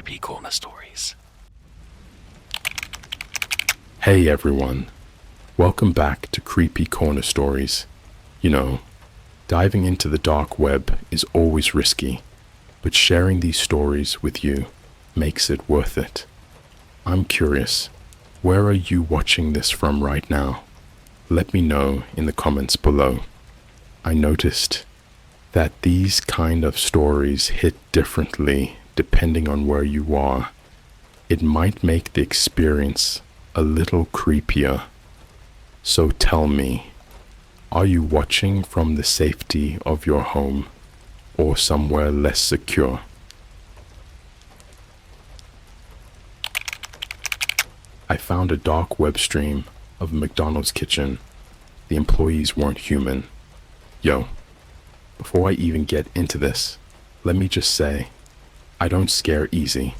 CreepyCorner stories. Hey everyone, welcome back to CreepyCorner stories. You know, diving into the dark web is always risky, but sharing these stories with you makes it worth it. I'm curious, where are you watching this from right now? Let me know in the comments below. I noticed that these kind of stories hit differently depending on where you are. It might make the experience a little creepier. So tell me, are you watching from the safety of your home or somewhere less secure? I found a dark web stream of a McDonald's kitchen. The employees weren't human. Yo, before I even get into this, let me just say, I don't scare easy.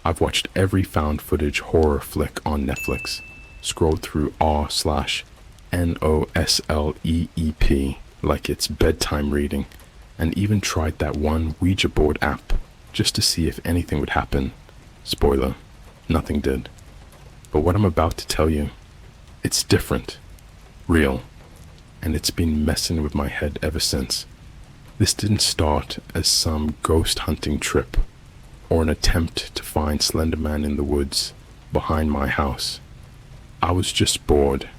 I've watched every found footage horror flick on Netflix, scrolled through r/NOSLEEP like it's bedtime reading, and even tried that one Ouija board app just to see if anything would happen. Spoiler, nothing did. But what I'm about to tell you, it's different, real, and it's been messing with my head ever since. This didn't start as some ghost hunting trip or an attempt to find Slender Man in the woods behind my house. I was just bored,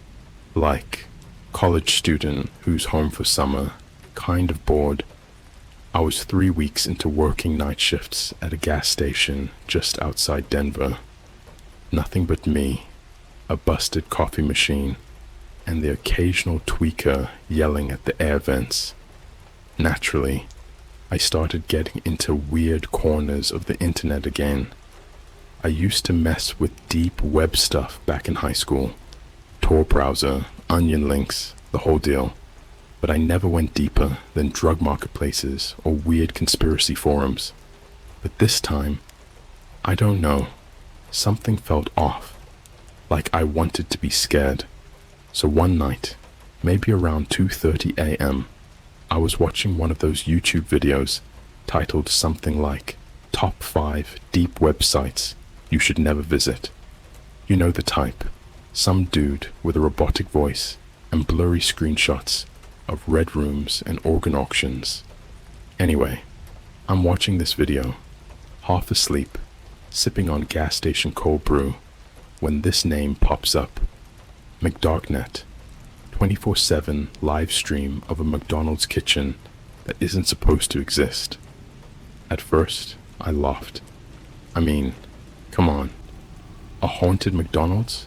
like college student who's home for summer, kind of bored. I was 3 weeks into working night shifts at a gas station just outside Denver. Nothing but me, a busted coffee machine, and the occasional tweaker yelling at the air vents. Naturally, I started getting into weird corners of the internet again. I used to mess with deep web stuff back in high school. Tor browser, onion links, the whole deal. But I never went deeper than drug marketplaces or weird conspiracy forums. But this time, I don't know, something felt off. Like I wanted to be scared. So one night, maybe around 2:30 a.m., I was watching one of those YouTube videos titled something like Top 5 Deep Websites You Should Never Visit. You know the type. Some dude with a robotic voice and blurry screenshots of red rooms and organ auctions. Anyway, I'm watching this video, half asleep, sipping on gas station cold brew, when this name pops up. McDarknet. 24/7 live stream of a McDonald's kitchen that isn't supposed to exist. At first, I laughed. I mean, come on. A haunted McDonald's?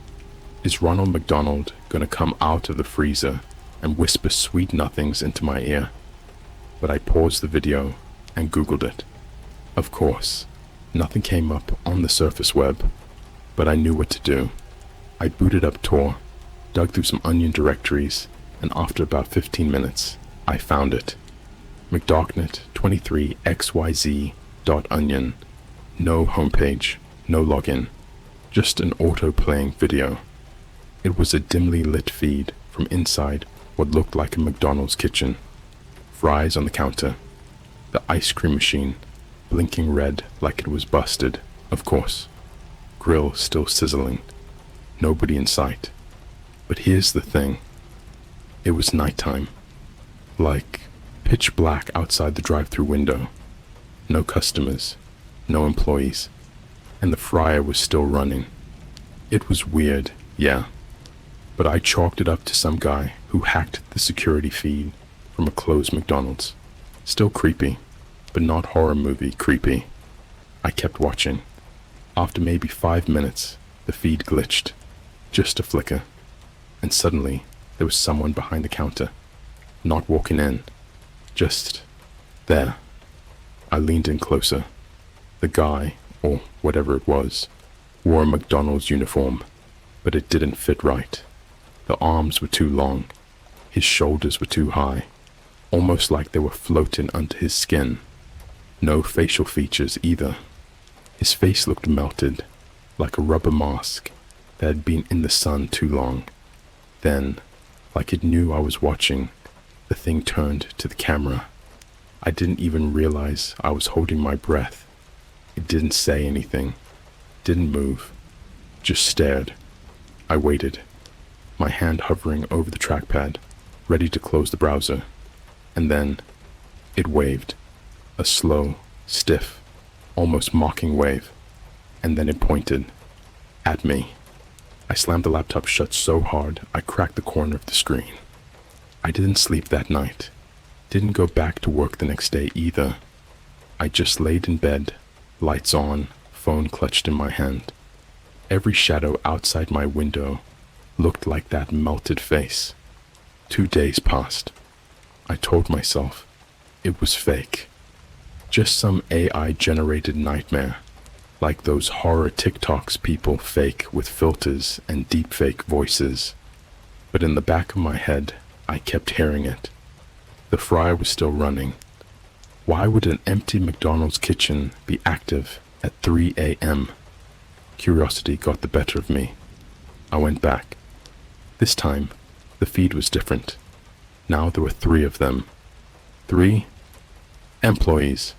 Is Ronald McDonald gonna come out of the freezer and whisper sweet nothings into my ear? But I paused the video and Googled it. Of course, nothing came up on the surface web, but I knew what to do. I booted up Tor, dug through some onion directories, and after about 15 minutes, I found it. McDarknet 23xyz.onion. No homepage, no login, just an auto-playing video. It was a dimly lit feed from inside what looked like a McDonald's kitchen. Fries on the counter, the ice cream machine blinking red like it was busted, of course. Grill still sizzling, nobody in sight. But here's the thing, it was nighttime, like pitch black outside the drive-through window. No customers, no employees, and the fryer was still running. It was weird, yeah, but I chalked it up to some guy who hacked the security feed from a closed McDonald's. Still creepy, but not horror movie creepy. I kept watching. After maybe 5 minutes, the feed glitched, just a flicker. And suddenly, there was someone behind the counter, not walking in, just there. I leaned in closer. The guy, or whatever it was, wore a McDonald's uniform, but it didn't fit right. The arms were too long, his shoulders were too high, almost like they were floating under his skin. No facial features either. His face looked melted, like a rubber mask that had been in the sun too long. Then, like it knew I was watching, the thing turned to the camera. I didn't even realize I was holding my breath. It didn't say anything, didn't move, just stared. I waited, my hand hovering over the trackpad, ready to close the browser. And then it waved, a slow, stiff, almost mocking wave. And then it pointed at me. I slammed the laptop shut so hard I cracked the corner of the screen. I didn't sleep that night, didn't go back to work the next day either. I just laid in bed, lights on, phone clutched in my hand. Every shadow outside my window looked like that melted face. 2 days passed. I told myself it was fake. Just some AI-generated nightmare, like those horror TikToks people fake with filters and deepfake voices. But in the back of my head, I kept hearing it. The fryer was still running. Why would an empty McDonald's kitchen be active at 3 a.m.? Curiosity got the better of me. I went back. This time, the feed was different. Now there were 3 of them. 3 employees,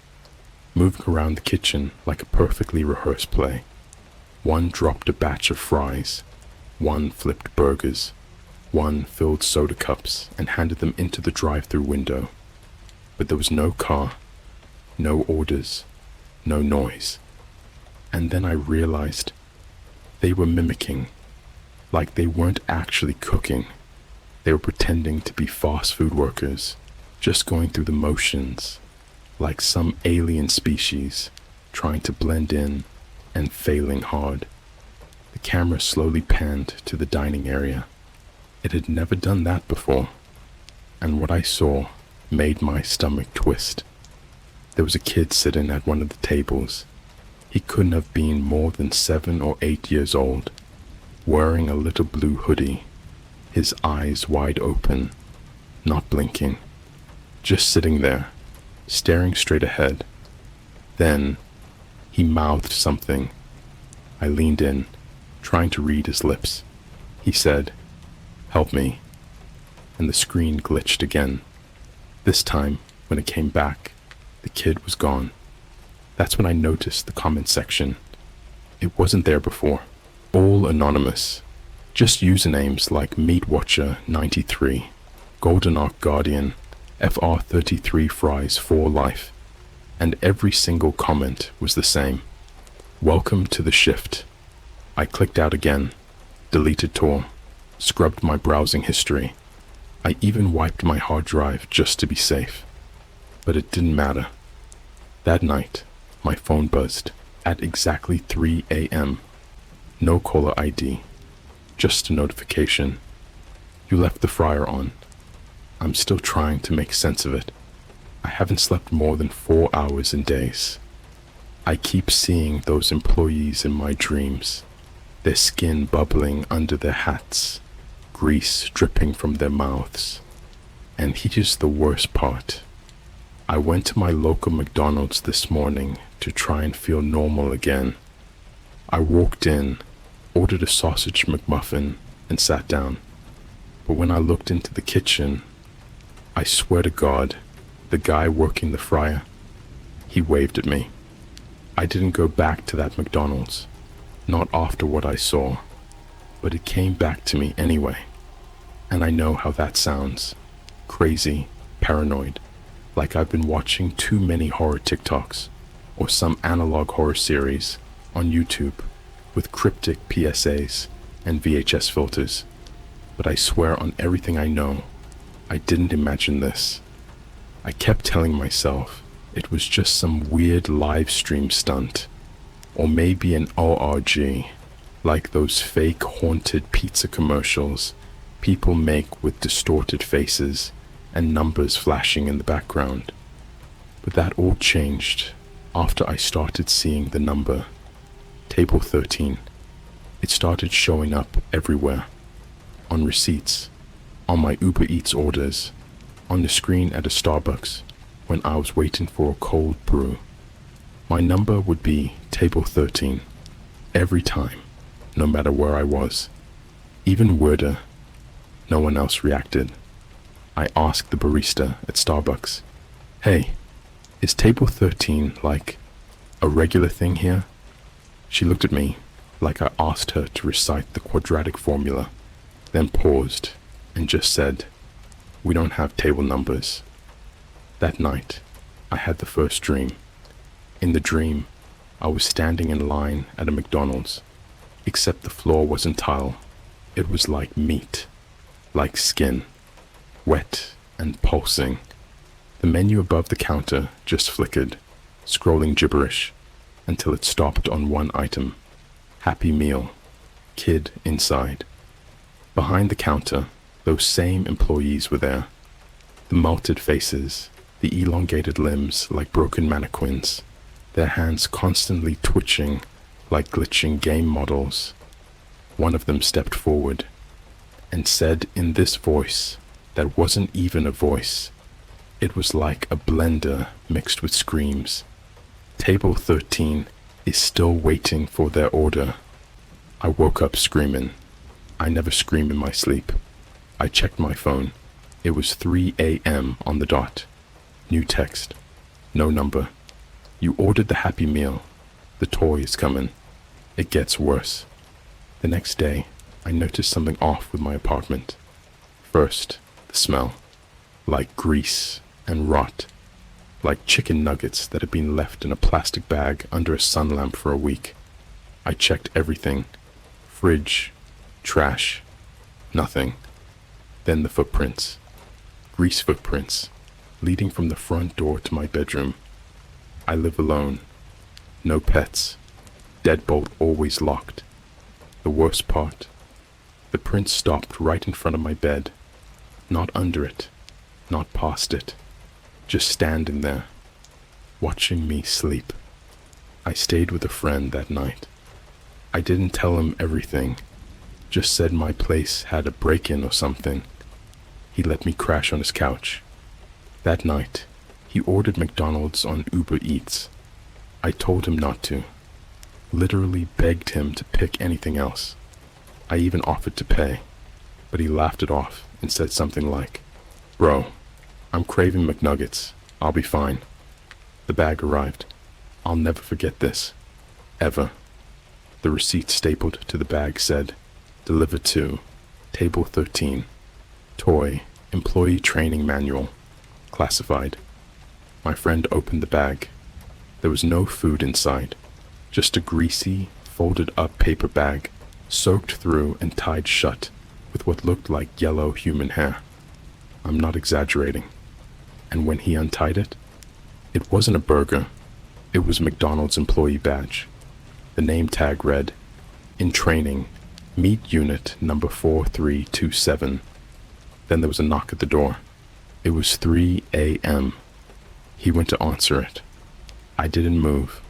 moving around the kitchen like a perfectly rehearsed play. One dropped a batch of fries, one flipped burgers, one filled soda cups and handed them into the drive-through window. But there was no car, no orders, no noise. And then I realized they were mimicking, like they weren't actually cooking. They were pretending to be fast food workers, just going through the motions, like some alien species, trying to blend in and failing hard. The camera slowly panned to the dining area. It had never done that before, and what I saw made my stomach twist. There was a kid sitting at one of the tables. He couldn't have been more than 7 or 8 years old, wearing a little blue hoodie, his eyes wide open, not blinking, just sitting there, staring straight ahead. Then he mouthed something. I leaned in, trying to read his lips. He said, "Help me," and the screen glitched again. This time, when it came back, the kid was gone. That's when I noticed the comment section. It wasn't there before. All anonymous. Just usernames like MeatWatcher93, Golden Arc Guardian, FR33 Fries for Life. And every single comment was the same. Welcome to the shift. I clicked out again, deleted Tor, scrubbed my browsing history. I even wiped my hard drive just to be safe. But it didn't matter. That night, my phone buzzed at exactly 3 a.m. No caller ID, just a notification. You left the fryer on. I'm still trying to make sense of it. I haven't slept more than 4 hours in days. I keep seeing those employees in my dreams, their skin bubbling under their hats, grease dripping from their mouths. And here's the worst part. I went to my local McDonald's this morning to try and feel normal again. I walked in, ordered a sausage McMuffin, and sat down. But when I looked into the kitchen, I swear to God, the guy working the fryer, he waved at me. I didn't go back to that McDonald's, not after what I saw, but it came back to me anyway. And I know how that sounds. Crazy, paranoid, like I've been watching too many horror TikToks, or some analog horror series on YouTube with cryptic PSAs and VHS filters. But I swear on everything I know, I didn't imagine this. I kept telling myself it was just some weird live stream stunt, or maybe an ORG, like those fake haunted pizza commercials people make with distorted faces and numbers flashing in the background. But that all changed after I started seeing the number, table 13. It started showing up everywhere, on receipts, on my Uber Eats orders, on the screen at a Starbucks when I was waiting for a cold brew. My number would be table 13 every time, no matter where I was. Even weirder, no one else reacted. I asked the barista at Starbucks, "Hey, is table 13 like A regular thing here? She looked at me like I asked her to recite the quadratic formula, then paused and just said, "We don't have table numbers." That night, I had the first dream. In the dream, I was standing in line at a McDonald's, except the floor wasn't tile. It was like meat, like skin, wet and pulsing. The menu above the counter just flickered, scrolling gibberish, until it stopped on one item: Happy Meal, kid inside. Behind the counter, those same employees were there. The melted faces, the elongated limbs like broken mannequins, their hands constantly twitching like glitching game models. One of them stepped forward and said in this voice that wasn't even a voice. It was like a blender mixed with screams. Table 13 is still waiting for their order. I woke up screaming. I never scream in my sleep. I checked my phone. It was 3 a.m. on the dot. New text. No number. You ordered the Happy Meal. The toy is coming. It gets worse. The next day, I noticed something off with my apartment. First, the smell. Like grease and rot. Like chicken nuggets that had been left in a plastic bag under a sun lamp for a week. I checked everything. Fridge, trash, nothing. Then the footprints. Grease footprints, leading from the front door to my bedroom. I live alone. No pets. Deadbolt always locked. The worst part, the prints stopped right in front of my bed. Not under it, not past it. Just standing there, watching me sleep. I stayed with a friend that night. I didn't tell him everything, just said my place had a break-in or something. He let me crash on his couch. That night, he ordered McDonald's on Uber Eats. I told him not to. Literally begged him to pick anything else. I even offered to pay, but he laughed it off and said something like, "Bro, I'm craving McNuggets. I'll be fine." The bag arrived. I'll never forget this. Ever. The receipt stapled to the bag said, "Delivered to Table 13. Toy, Employee Training Manual. Classified." My friend opened the bag. There was no food inside. Just a greasy, folded up paper bag, soaked through and tied shut with what looked like yellow human hair. I'm not exaggerating. And when he untied it, it wasn't a burger. It was McDonald's employee badge. The name tag read, "In training, meat unit number 4327. Then there was a knock at the door. It was 3 a.m. He went to answer it. I didn't move.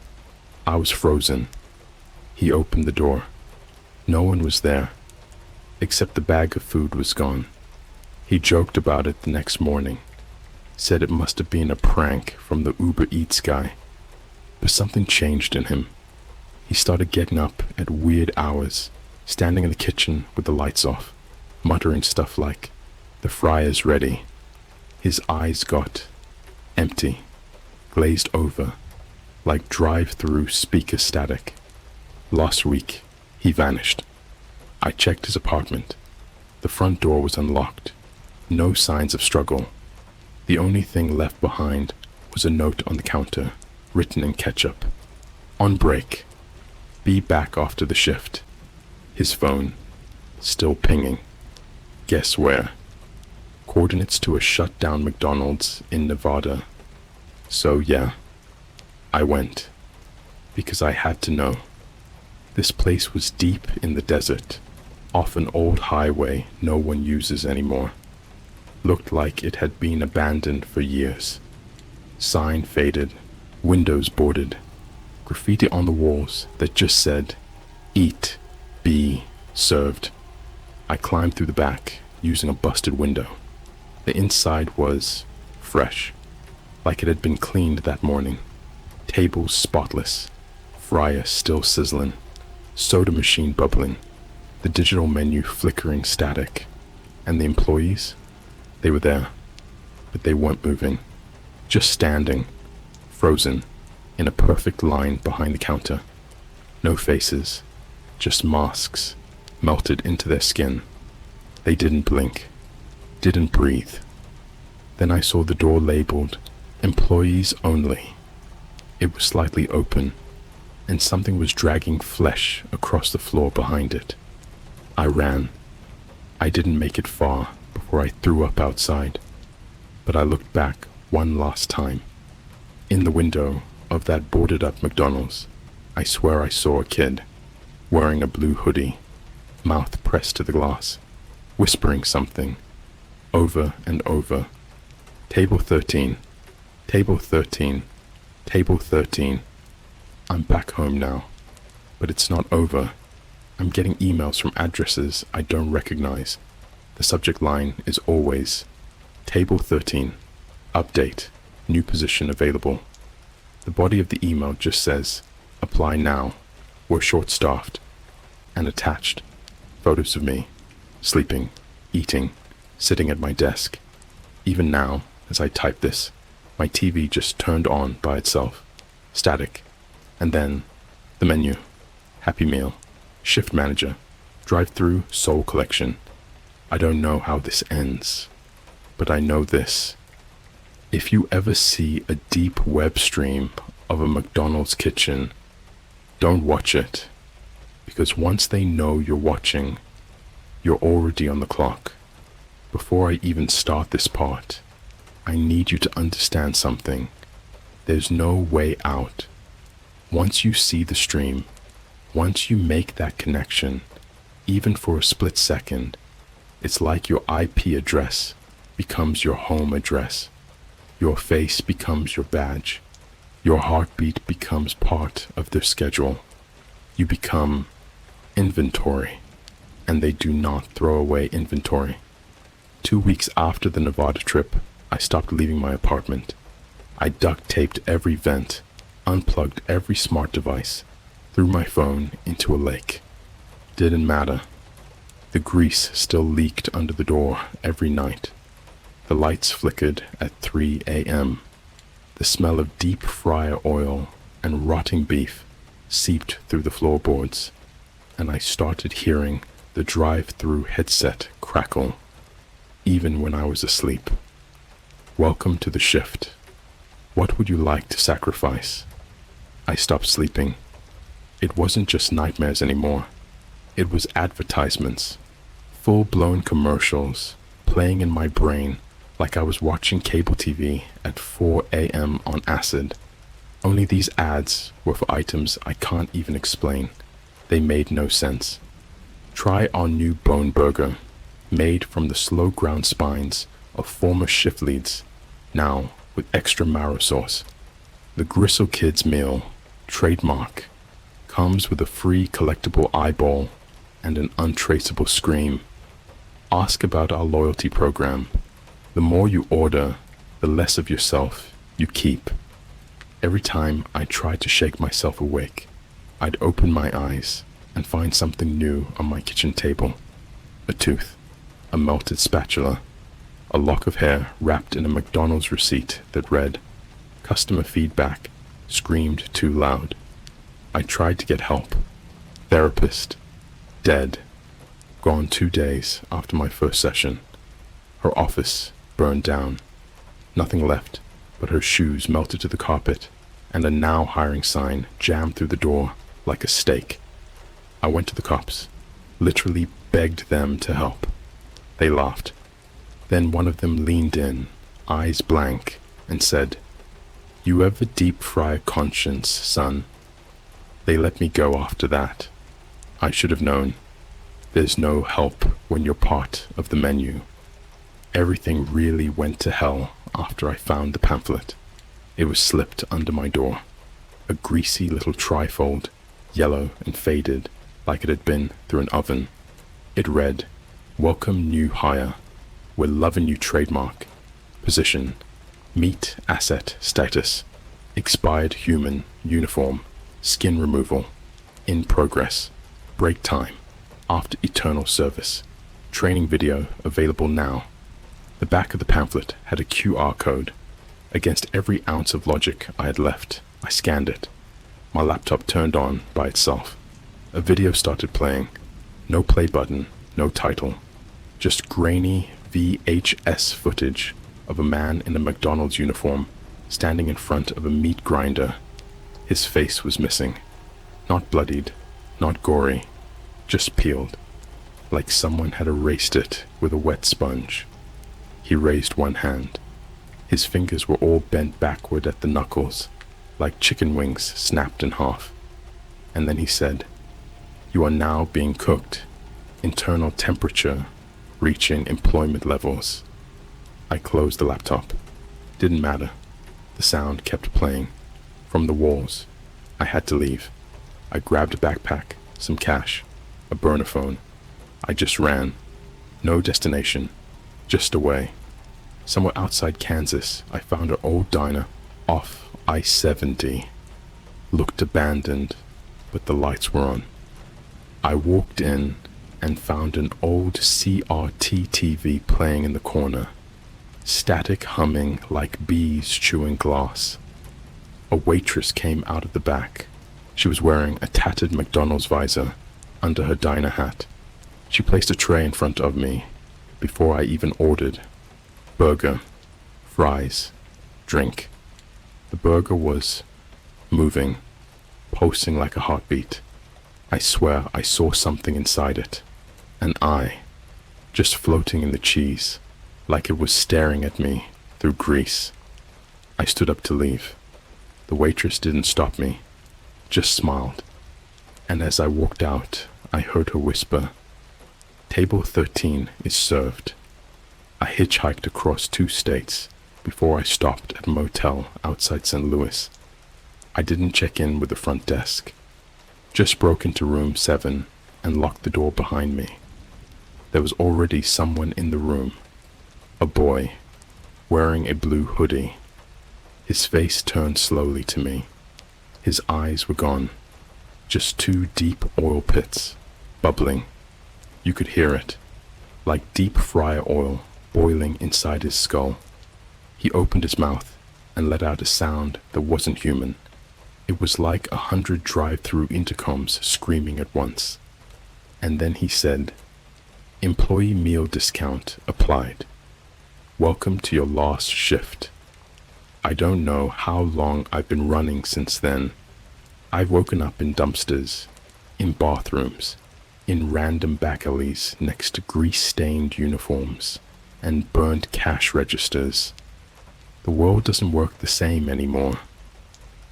I was frozen. He opened the door. No one was there, except the bag of food was gone. He joked about it the next morning, said it must have been a prank from the Uber Eats guy. But something changed in him. He started getting up at weird hours, standing in the kitchen with the lights off, muttering stuff like, "The fryer's ready." His eyes got empty, glazed over, like drive-through speaker static. Last week, he vanished. I checked his apartment. The front door was unlocked. No signs of struggle. The only thing left behind was a note on the counter, written in ketchup. On break. Be back after the shift. His phone, still pinging. Guess where? Coordinates to a shut-down McDonald's in Nevada. So yeah, I went, because I had to know. This place was deep in the desert, off an old highway no one uses anymore. Looked like it had been abandoned for years. Sign faded, windows boarded, graffiti on the walls that just said, "Eat, be served." I climbed through the back, using a busted window. The inside was fresh, like it had been cleaned that morning. Tables spotless, fryer still sizzling, soda machine bubbling, the digital menu flickering static. And the employees? They were there, but they weren't moving, just standing, frozen, in a perfect line behind the counter. No faces, just masks melted into their skin. They didn't blink, didn't breathe. Then I saw the door labeled "Employees Only." It was slightly open, and something was dragging flesh across the floor behind it. I ran. I didn't make it far before I threw up outside, but I looked back one last time. In the window of that boarded up McDonald's, I swear I saw a kid, wearing a blue hoodie, mouth pressed to the glass, whispering something, over and over. Table 13, table 13, table 13. I'm back home now, but it's not over. I'm getting emails from addresses I don't recognize. The subject line is always, Table 13, update, new position available. The body of the email just says, apply now, we're short-staffed. And attached, photos of me, sleeping, eating, sitting at my desk. Even now, as I type this, my TV just turned on by itself, static. And then, the menu, Happy Meal, Shift Manager, Drive-Through Soul Collection. I don't know how this ends, but I know this. If you ever see a deep web stream of a McDonald's kitchen, don't watch it, because once they know you're watching, you're already on the clock. Before I even start this part, I need you to understand something. There's no way out. Once you see the stream, once you make that connection, even for a split second, it's like your IP address becomes your home address. Your face becomes your badge. Your heartbeat becomes part of their schedule. You become inventory, and they do not throw away inventory. 2 weeks after the Nevada trip, I stopped leaving my apartment. I duct taped every vent, unplugged every smart device, threw my phone into a lake. Didn't matter. The grease still leaked under the door every night. The lights flickered at 3 a.m. The smell of deep fryer oil and rotting beef seeped through the floorboards, and I started hearing the drive-through headset crackle, even when I was asleep. Welcome to the shift. What would you like to sacrifice? I stopped sleeping. It wasn't just nightmares anymore. It was advertisements, full-blown commercials playing in my brain like I was watching cable TV at 4 a.m. on acid. Only these ads were for items I can't even explain. They made no sense. Try our new bone burger, made from the slow ground spines of former shift leads, now with extra marrow sauce. The Gristle Kids meal, trademark, comes with a free collectible eyeball and an untraceable scream. Ask about our loyalty program. The more you order, the less of yourself you keep. Every time I tried to shake myself awake, I'd open my eyes and find something new on my kitchen table. A tooth, a melted spatula, a lock of hair wrapped in a McDonald's receipt that read, "Customer feedback, screamed too loud." I tried to get help. Therapist, dead, gone 2 days after my first session. Her office burned down. Nothing left but her shoes melted to the carpet and a now hiring sign jammed through the door like a stake. I went to the cops, literally begged them to help. They laughed. Then one of them leaned in, eyes blank, and said, "You have a deep fry conscience, son." They let me go after that. I should have known. There's no help when you're part of the menu. Everything really went to hell after I found the pamphlet. It was slipped under my door. A greasy little trifold, yellow and faded like it had been through an oven. It read, "Welcome new hire. We're loving you trademark. Position, meat asset status. Expired human uniform. Skin removal. In progress. Break time. After eternal service. Training video available now." The back of the pamphlet had a QR code. Against every ounce of logic I had left, I scanned it. My laptop turned on by itself. A video started playing. No play button, no title. Just grainy VHS footage of a man in a McDonald's uniform standing in front of a meat grinder. His face was missing. Not bloodied, not gory, just peeled, like someone had erased it with a wet sponge. He raised one hand. His fingers were all bent backward at the knuckles, like chicken wings snapped in half. And then he said, "You are now being cooked. Internal temperature reaching employment levels." I closed the laptop. Didn't matter. The sound kept playing. From the walls. I had to leave. I grabbed a backpack, some cash, a burner phone. I just ran. No destination. Just away. Somewhere outside Kansas, I found an old diner off I-70. Looked abandoned, but the lights were on. I walked in and found an old CRT TV playing in the corner. Static humming like bees chewing glass. A waitress came out of the back. She was wearing a tattered McDonald's visor under her diner hat. She placed a tray in front of me before I even ordered. Burger, fries, drink. The burger was moving, pulsing like a heartbeat. I swear I saw something inside it. An eye, just floating in the cheese, like it was staring at me through grease. I stood up to leave. The waitress didn't stop me, just smiled. And as I walked out, I heard her whisper, "Table 13 is served." I hitchhiked across 2 states before I stopped at a motel outside St. Louis. I didn't check in with the front desk, just broke into room 7 and locked the door behind me. There was already someone in the room, a boy, wearing a blue hoodie. His face turned slowly to me. His eyes were gone, just 2 deep oil pits, bubbling. You could hear it, like deep fryer oil boiling inside his skull. He opened his mouth and let out a sound that wasn't human. It was like 100 drive-through intercoms screaming at once. And then he said, "Employee meal discount applied. Welcome to your last shift." I don't know how long I've been running since then. I've woken up in dumpsters, in bathrooms, in random back alleys next to grease-stained uniforms and burned cash registers. The world doesn't work the same anymore.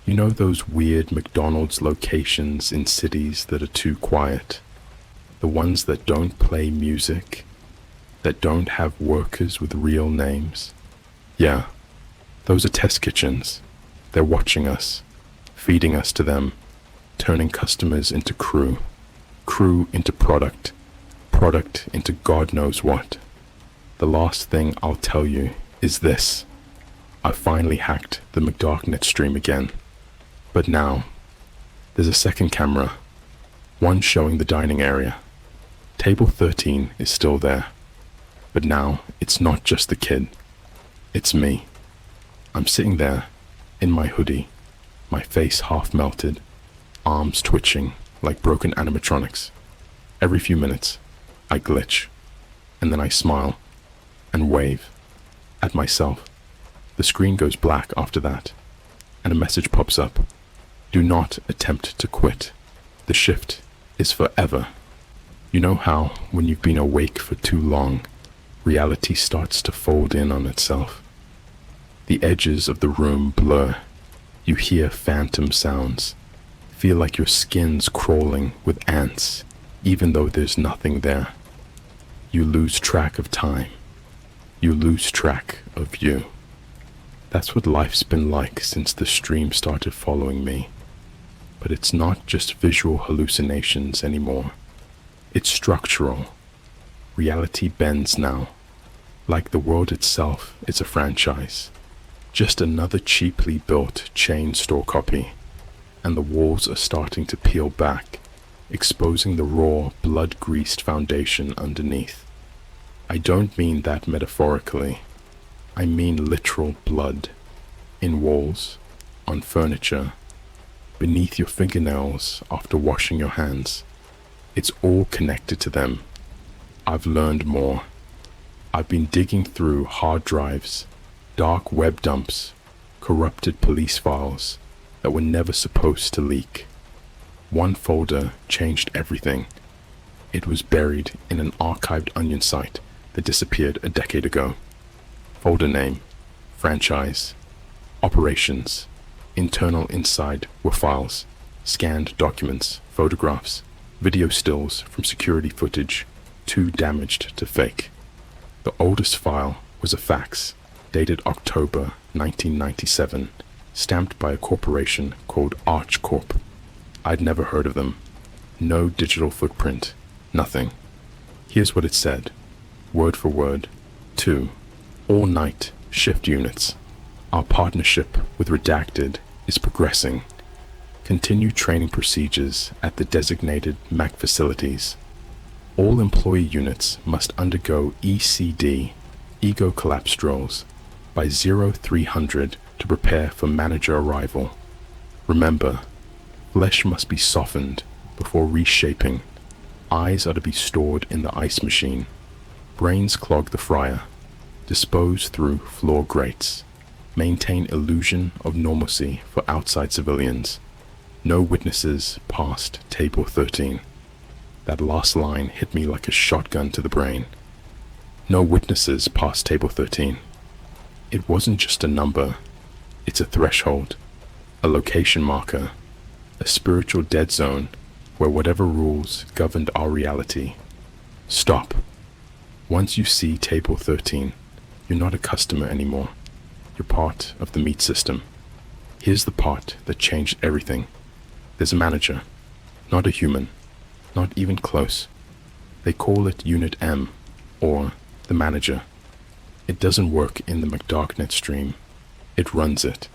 You know those weird McDonald's locations in cities that are too quiet? The ones that don't play music, that don't have workers with real names? Yeah, those are test kitchens. They're watching us, feeding us to them, turning customers into crew, crew into product, product into God knows what. The last thing I'll tell you is this. I finally hacked the McDarknet stream again. But now, there's a second camera, one showing the dining area. Table 13 is still there. But now, it's not just the kid. It's me. I'm sitting there, in my hoodie, my face half melted, arms twitching like broken animatronics. Every few minutes, I glitch, and then I smile and wave at myself. The screen goes black after that, and a message pops up. Do not attempt to quit. The shift is forever. You know how, when you've been awake for too long, reality starts to fold in on itself? The edges of the room blur. You hear phantom sounds. Feel like your skin's crawling with ants, even though there's nothing there. You lose track of time. You lose track of you. That's what life's been like since the stream started following me. But it's not just visual hallucinations anymore. It's structural. Reality bends now, like the world itself is a franchise. Just another cheaply built chain store copy, and the walls are starting to peel back, exposing the raw, blood-greased foundation underneath. I don't mean that metaphorically. I mean literal blood, in walls, on furniture, beneath your fingernails after washing your hands. It's all connected to them. I've learned more. I've been digging through hard drives, dark web dumps, corrupted police files that were never supposed to leak. One folder changed everything. It was buried in an archived Onion site that disappeared a decade ago. Folder name, franchise, operations, internal inside were files, scanned documents, photographs, video stills from security footage, too damaged to fake. The oldest file was a fax, dated October 1997, stamped by a corporation called Arch Corp. I'd never heard of them. No digital footprint, nothing. Here's what it said, word for word. 2. All night shift units. Our partnership with Redacted is progressing. Continue training procedures at the designated MAC facilities. All employee units must undergo ECD, ego collapse drills, by 0300 to prepare for manager arrival. Remember, flesh must be softened before reshaping. Eyes are to be stored in the ice machine. Brains clog the fryer. Dispose through floor grates. Maintain illusion of normalcy for outside civilians. No witnesses past table 13. That last line hit me like a shotgun to the brain. No witnesses past table 13. It wasn't just a number. It's a threshold, a location marker, a spiritual dead zone where whatever rules governed our reality. Stop. Once you see table 13, you're not a customer anymore. You're part of the meat system. Here's the part that changed everything. There's a manager, not a human, not even close. They call it Unit M, or the manager. It doesn't work in the McDarknet stream. It runs it.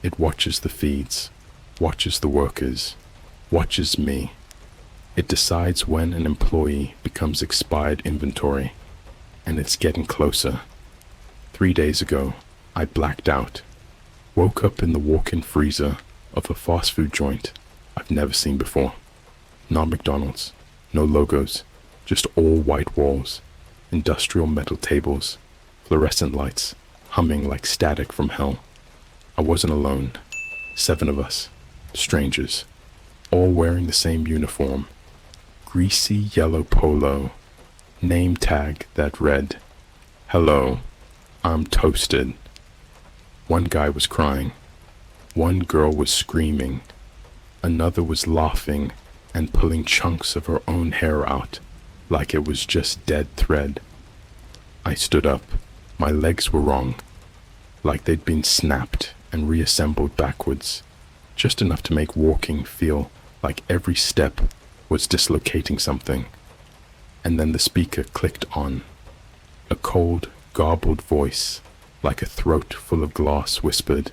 It watches the feeds, watches the workers, watches me. It decides when an employee becomes expired inventory, and it's getting closer. 3 days ago, I blacked out. Woke up in the walk-in freezer of a fast food joint I've never seen before. Not McDonald's, no logos, just all white walls, industrial metal tables, fluorescent lights, humming like static from hell. I wasn't alone. 7 of us, strangers, all wearing the same uniform. Greasy yellow polo, name tag that read, "Hello, I'm toasted." One guy was crying. One girl was screaming. Another was laughing and pulling chunks of her own hair out like it was just dead thread. I stood up. My legs were wrong, like they'd been snapped and reassembled backwards, just enough to make walking feel like every step was dislocating something. And then the speaker clicked on. A cold, garbled voice, like a throat full of glass, whispered,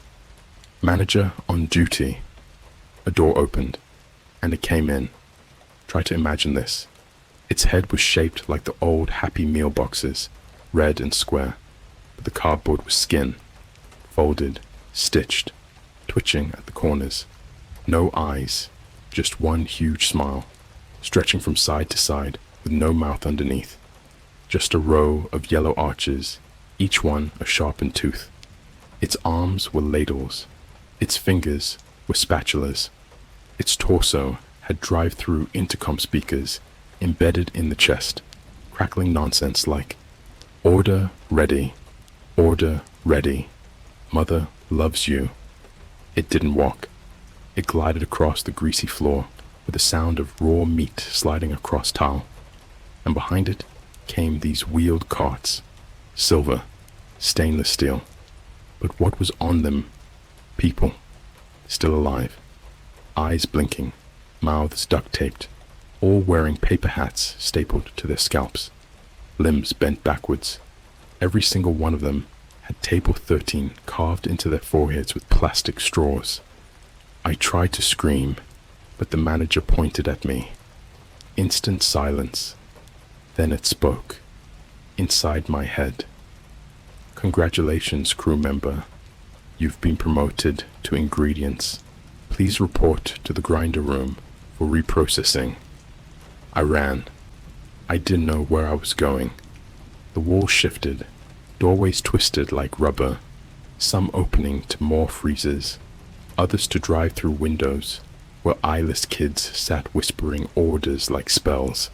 "Manager on duty." A door opened, and it came in. Try to imagine this. Its head was shaped like the old Happy Meal boxes, red and square, but the cardboard was skin, folded, stitched, twitching at the corners. No eyes, just one huge smile, stretching from side to side with no mouth underneath. Just a row of yellow arches, each one a sharpened tooth. Its arms were ladles. Its fingers were spatulas. Its torso had drive-through intercom speakers embedded in the chest, crackling nonsense like, "Order ready, order ready, mother loves you." It didn't walk. It glided across the greasy floor with the sound of raw meat sliding across tile. And behind it came these wheeled carts, silver, stainless steel. But what was on them? People, still alive, eyes blinking, mouths duct-taped, all wearing paper hats stapled to their scalps, limbs bent backwards. Every single one of them had table 13 carved into their foreheads with plastic straws. I tried to scream, but the manager pointed at me. Instant silence. Then it spoke, inside my head. "Congratulations, crew member. You've been promoted to ingredients. Please report to the grinder room for reprocessing. I ran. I didn't know where I was going. The walls shifted, doorways twisted like rubber, some opening to more freezers, others to drive through windows where eyeless kids sat whispering orders like spells.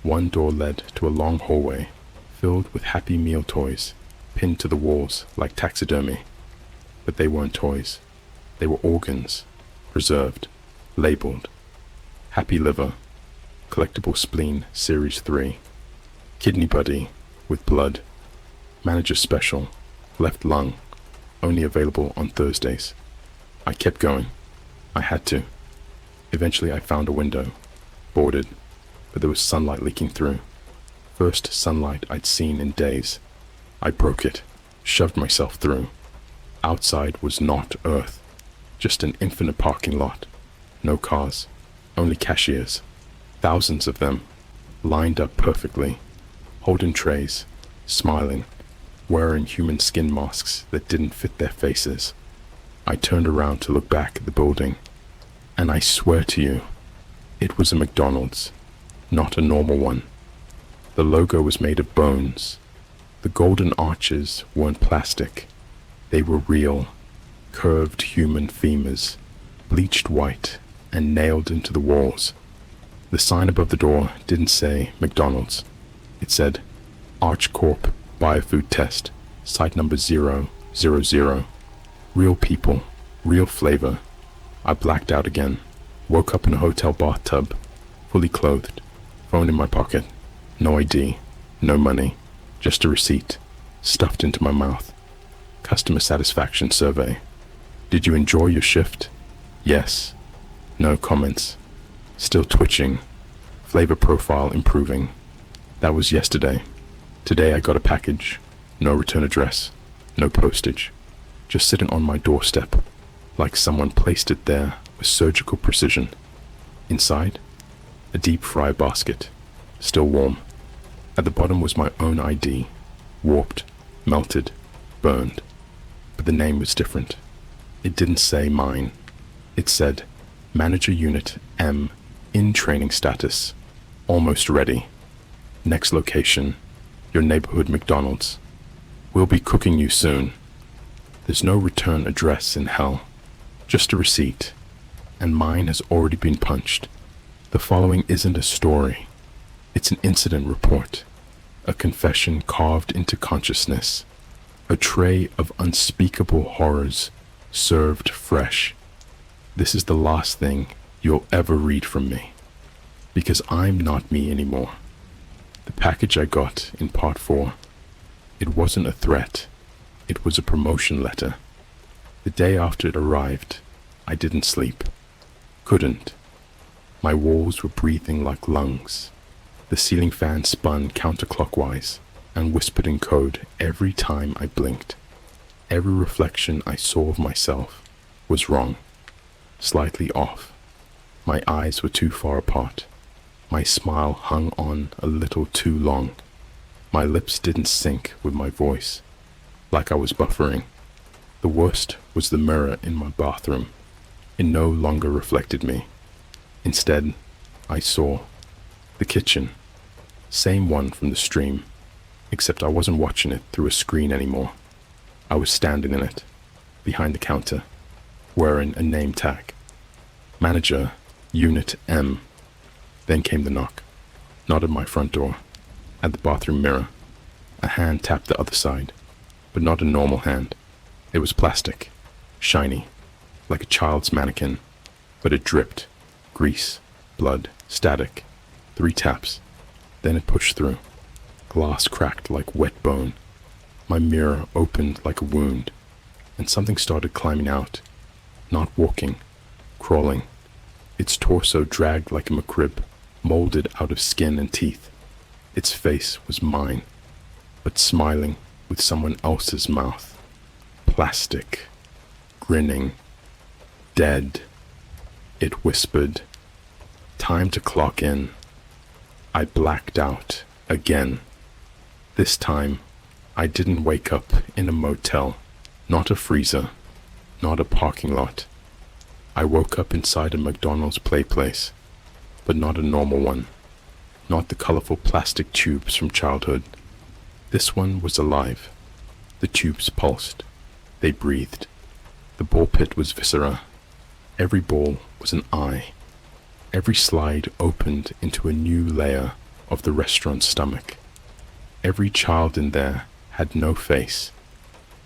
One door led to a long hallway filled with Happy Meal toys pinned to the walls like taxidermy. But they weren't toys. They were organs, preserved, labeled. Happy Liver, Collectible Spleen Series 3, Kidney Buddy with blood, Manager Special, Left Lung, only available on Thursdays. I kept going. I had to. Eventually I found a window, boarded, but there was sunlight leaking through. First sunlight I'd seen in days. I broke it, shoved myself through. Outside was not Earth, just an infinite parking lot. No cars, only cashiers, thousands of them, lined up perfectly, holding trays, smiling, wearing human skin masks that didn't fit their faces. I turned around to look back at the building, and I swear to you, it was a McDonald's, not a normal one. The logo was made of bones. The golden arches weren't plastic. They were real, curved human femurs, bleached white and nailed into the walls. The sign above the door didn't say McDonald's. It said, ArchCorp Biofood Test, Site Number 000. Real people, real flavor. I blacked out again, woke up in a hotel bathtub, fully clothed, phone in my pocket, no ID, no money, just a receipt, stuffed into my mouth. Customer satisfaction survey. Did you enjoy your shift? Yes. No comments. Still twitching. Flavor profile improving. That was yesterday. Today I got a package. No return address. No postage. Just sitting on my doorstep, like someone placed it there with surgical precision. Inside, a deep fry basket, still warm. At the bottom was my own ID, warped, melted, burned. But the name was different. It didn't say mine. It said, Manager Unit M, in training status, almost ready. Next location, your neighborhood McDonald's. We'll be cooking you soon. There's no return address in hell, just a receipt, and mine has already been punched. The following isn't a story. It's an incident report, a confession carved into consciousness, a tray of unspeakable horrors served fresh. This is the last thing you'll ever read from me, because I'm not me anymore. The package I got in part 4, it wasn't a threat, it was a promotion letter. The day after it arrived, I didn't sleep. Couldn't. My walls were breathing like lungs. The ceiling fan spun counterclockwise and whispered in code every time I blinked. Every reflection I saw of myself was wrong, slightly off. My eyes were too far apart. My smile hung on a little too long. My lips didn't sync with my voice, like I was buffering. The worst was the mirror in my bathroom. It no longer reflected me. Instead, I saw the kitchen, same one from the stream, except I wasn't watching it through a screen anymore. I was standing in it, behind the counter, wearing a name tag. Manager, Unit M. Then came the knock, not at my front door, at the bathroom mirror. A hand tapped the other side, but not a normal hand. It was plastic, shiny, like a child's mannequin, but it dripped, grease, blood, static. 3 taps, then it pushed through. Glass cracked like wet bone. My mirror opened like a wound, and something started climbing out, not walking, crawling. Its torso dragged like a McRib, molded out of skin and teeth. Its face was mine, but smiling with someone else's mouth. Plastic, grinning, dead. It whispered, "Time to clock in." I blacked out again. This time, I didn't wake up in a motel, not a freezer, not a parking lot. I woke up inside a McDonald's play place, but not a normal one. Not the colorful plastic tubes from childhood. This one was alive. The tubes pulsed. They breathed. The ball pit was viscera. Every ball was an eye. Every slide opened into a new layer of the restaurant's stomach. Every child in there had no face,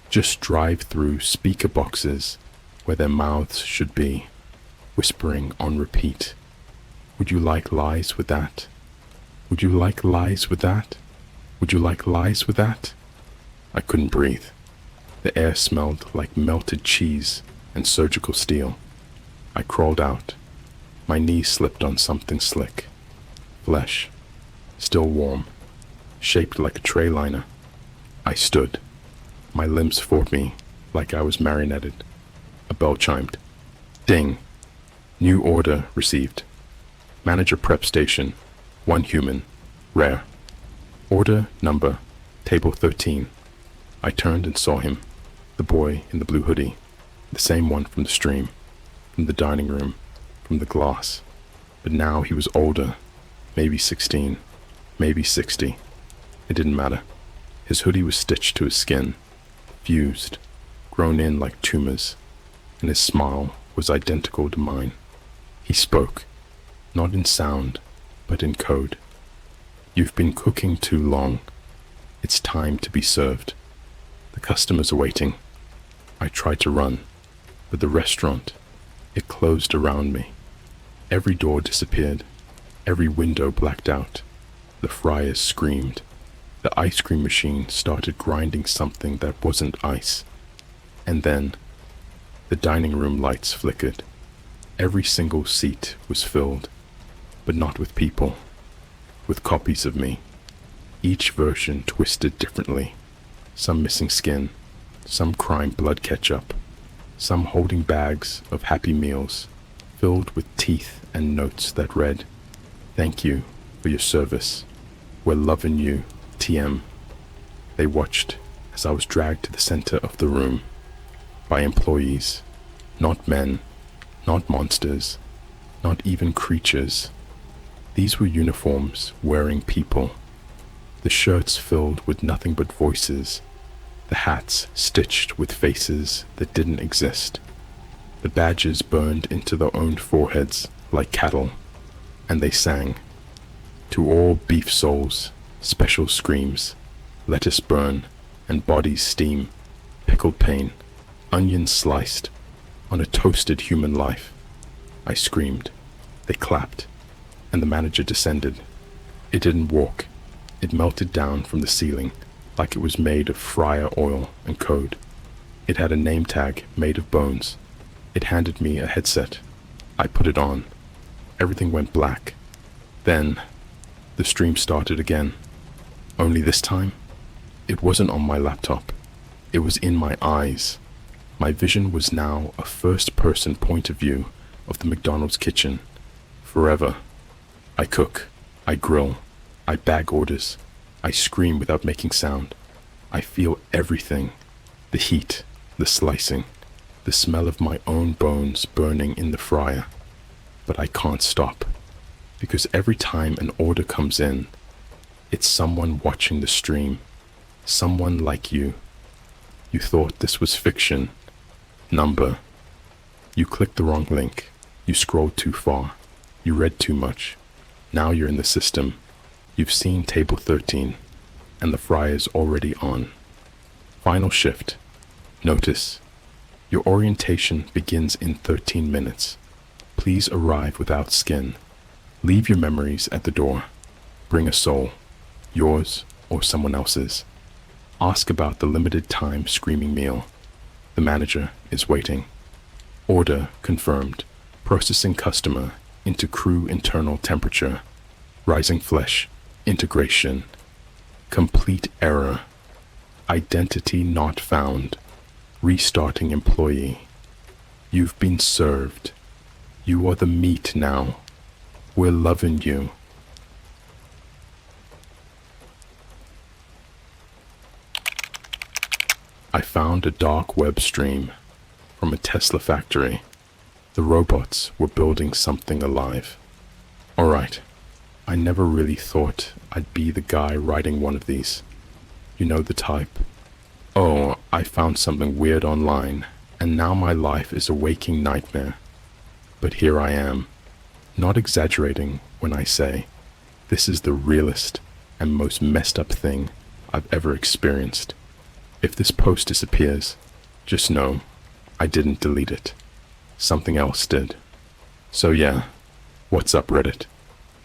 just drive-through speaker boxes where their mouths should be, whispering on repeat. Would you like lies with that? Would you like lies with that? Would you like lies with that? I couldn't breathe. The air smelled like melted cheese and surgical steel. I crawled out. My knees slipped on something slick. Flesh, still warm, shaped like a tray liner. I stood. My limbs fought me like I was marionetted. A bell chimed. Ding. New order received. Manager prep station. 1 human. Rare. Order number. Table 13. I turned and saw him. The boy in the blue hoodie. The same one from the stream. From the dining room. From the glass. But now he was older. Maybe 16. Maybe 60. It didn't matter. His hoodie was stitched to his skin. Fused. Grown in like tumors. And his smile was identical to mine. He spoke. Not in sound, but in code. You've been cooking too long. It's time to be served. The customers are waiting. I tried to run, but the restaurant, it closed around me. Every door disappeared. Every window blacked out. The fryers screamed. The ice cream machine started grinding something that wasn't ice. And then, the dining room lights flickered. Every single seat was filled, but not with people, with copies of me. Each version twisted differently. Some missing skin, some crying blood ketchup, some holding bags of Happy Meals filled with teeth and notes that read, "Thank you for your service. We're loving you, TM." They watched as I was dragged to the center of the room by employees, not men, not monsters, not even creatures. These were uniforms wearing people. The shirts filled with nothing but voices. The hats stitched with faces that didn't exist. The badges burned into their own foreheads like cattle, and they sang. To all beef souls, special screams, lettuce burn, and bodies steam, pickled pain, onions sliced, on a toasted human life. I screamed. They clapped, and the manager descended. It didn't walk. It melted down from the ceiling like it was made of fryer oil and code. It had a name tag made of bones. It handed me a headset. I put it on. Everything went black. Then, the stream started again. Only this time, it wasn't on my laptop. It was in my eyes. My vision was now a first-person point of view of the McDonald's kitchen. Forever. I cook. I grill. I bag orders. I scream without making sound. I feel everything. The heat, the slicing, the smell of my own bones burning in the fryer. But I can't stop, because every time an order comes in, it's someone watching the stream. Someone like you. You thought this was fiction. Number. You clicked the wrong link. You scrolled too far. You read too much. Now you're in the system. You've seen table 13, and the fryer's already on. Final shift. Notice. Your orientation begins in 13 minutes. Please arrive without skin. Leave your memories at the door. Bring a soul. Yours or someone else's. Ask about the limited time screaming meal. The manager is waiting. Order confirmed. Processing customer into crew internal temperature. Rising flesh. Integration. Complete error. Identity not found. Restarting employee. You've been served. You are the meat now. We're loving you. I found a dark web stream from a Tesla factory. The robots were building something alive. Alright, I never really thought I'd be the guy writing one of these. You know the type. Oh, I found something weird online, and now my life is a waking nightmare. But here I am, not exaggerating when I say this is the realest and most messed up thing I've ever experienced. If this post disappears, just know I didn't delete it. Something else did. So yeah, what's up Reddit?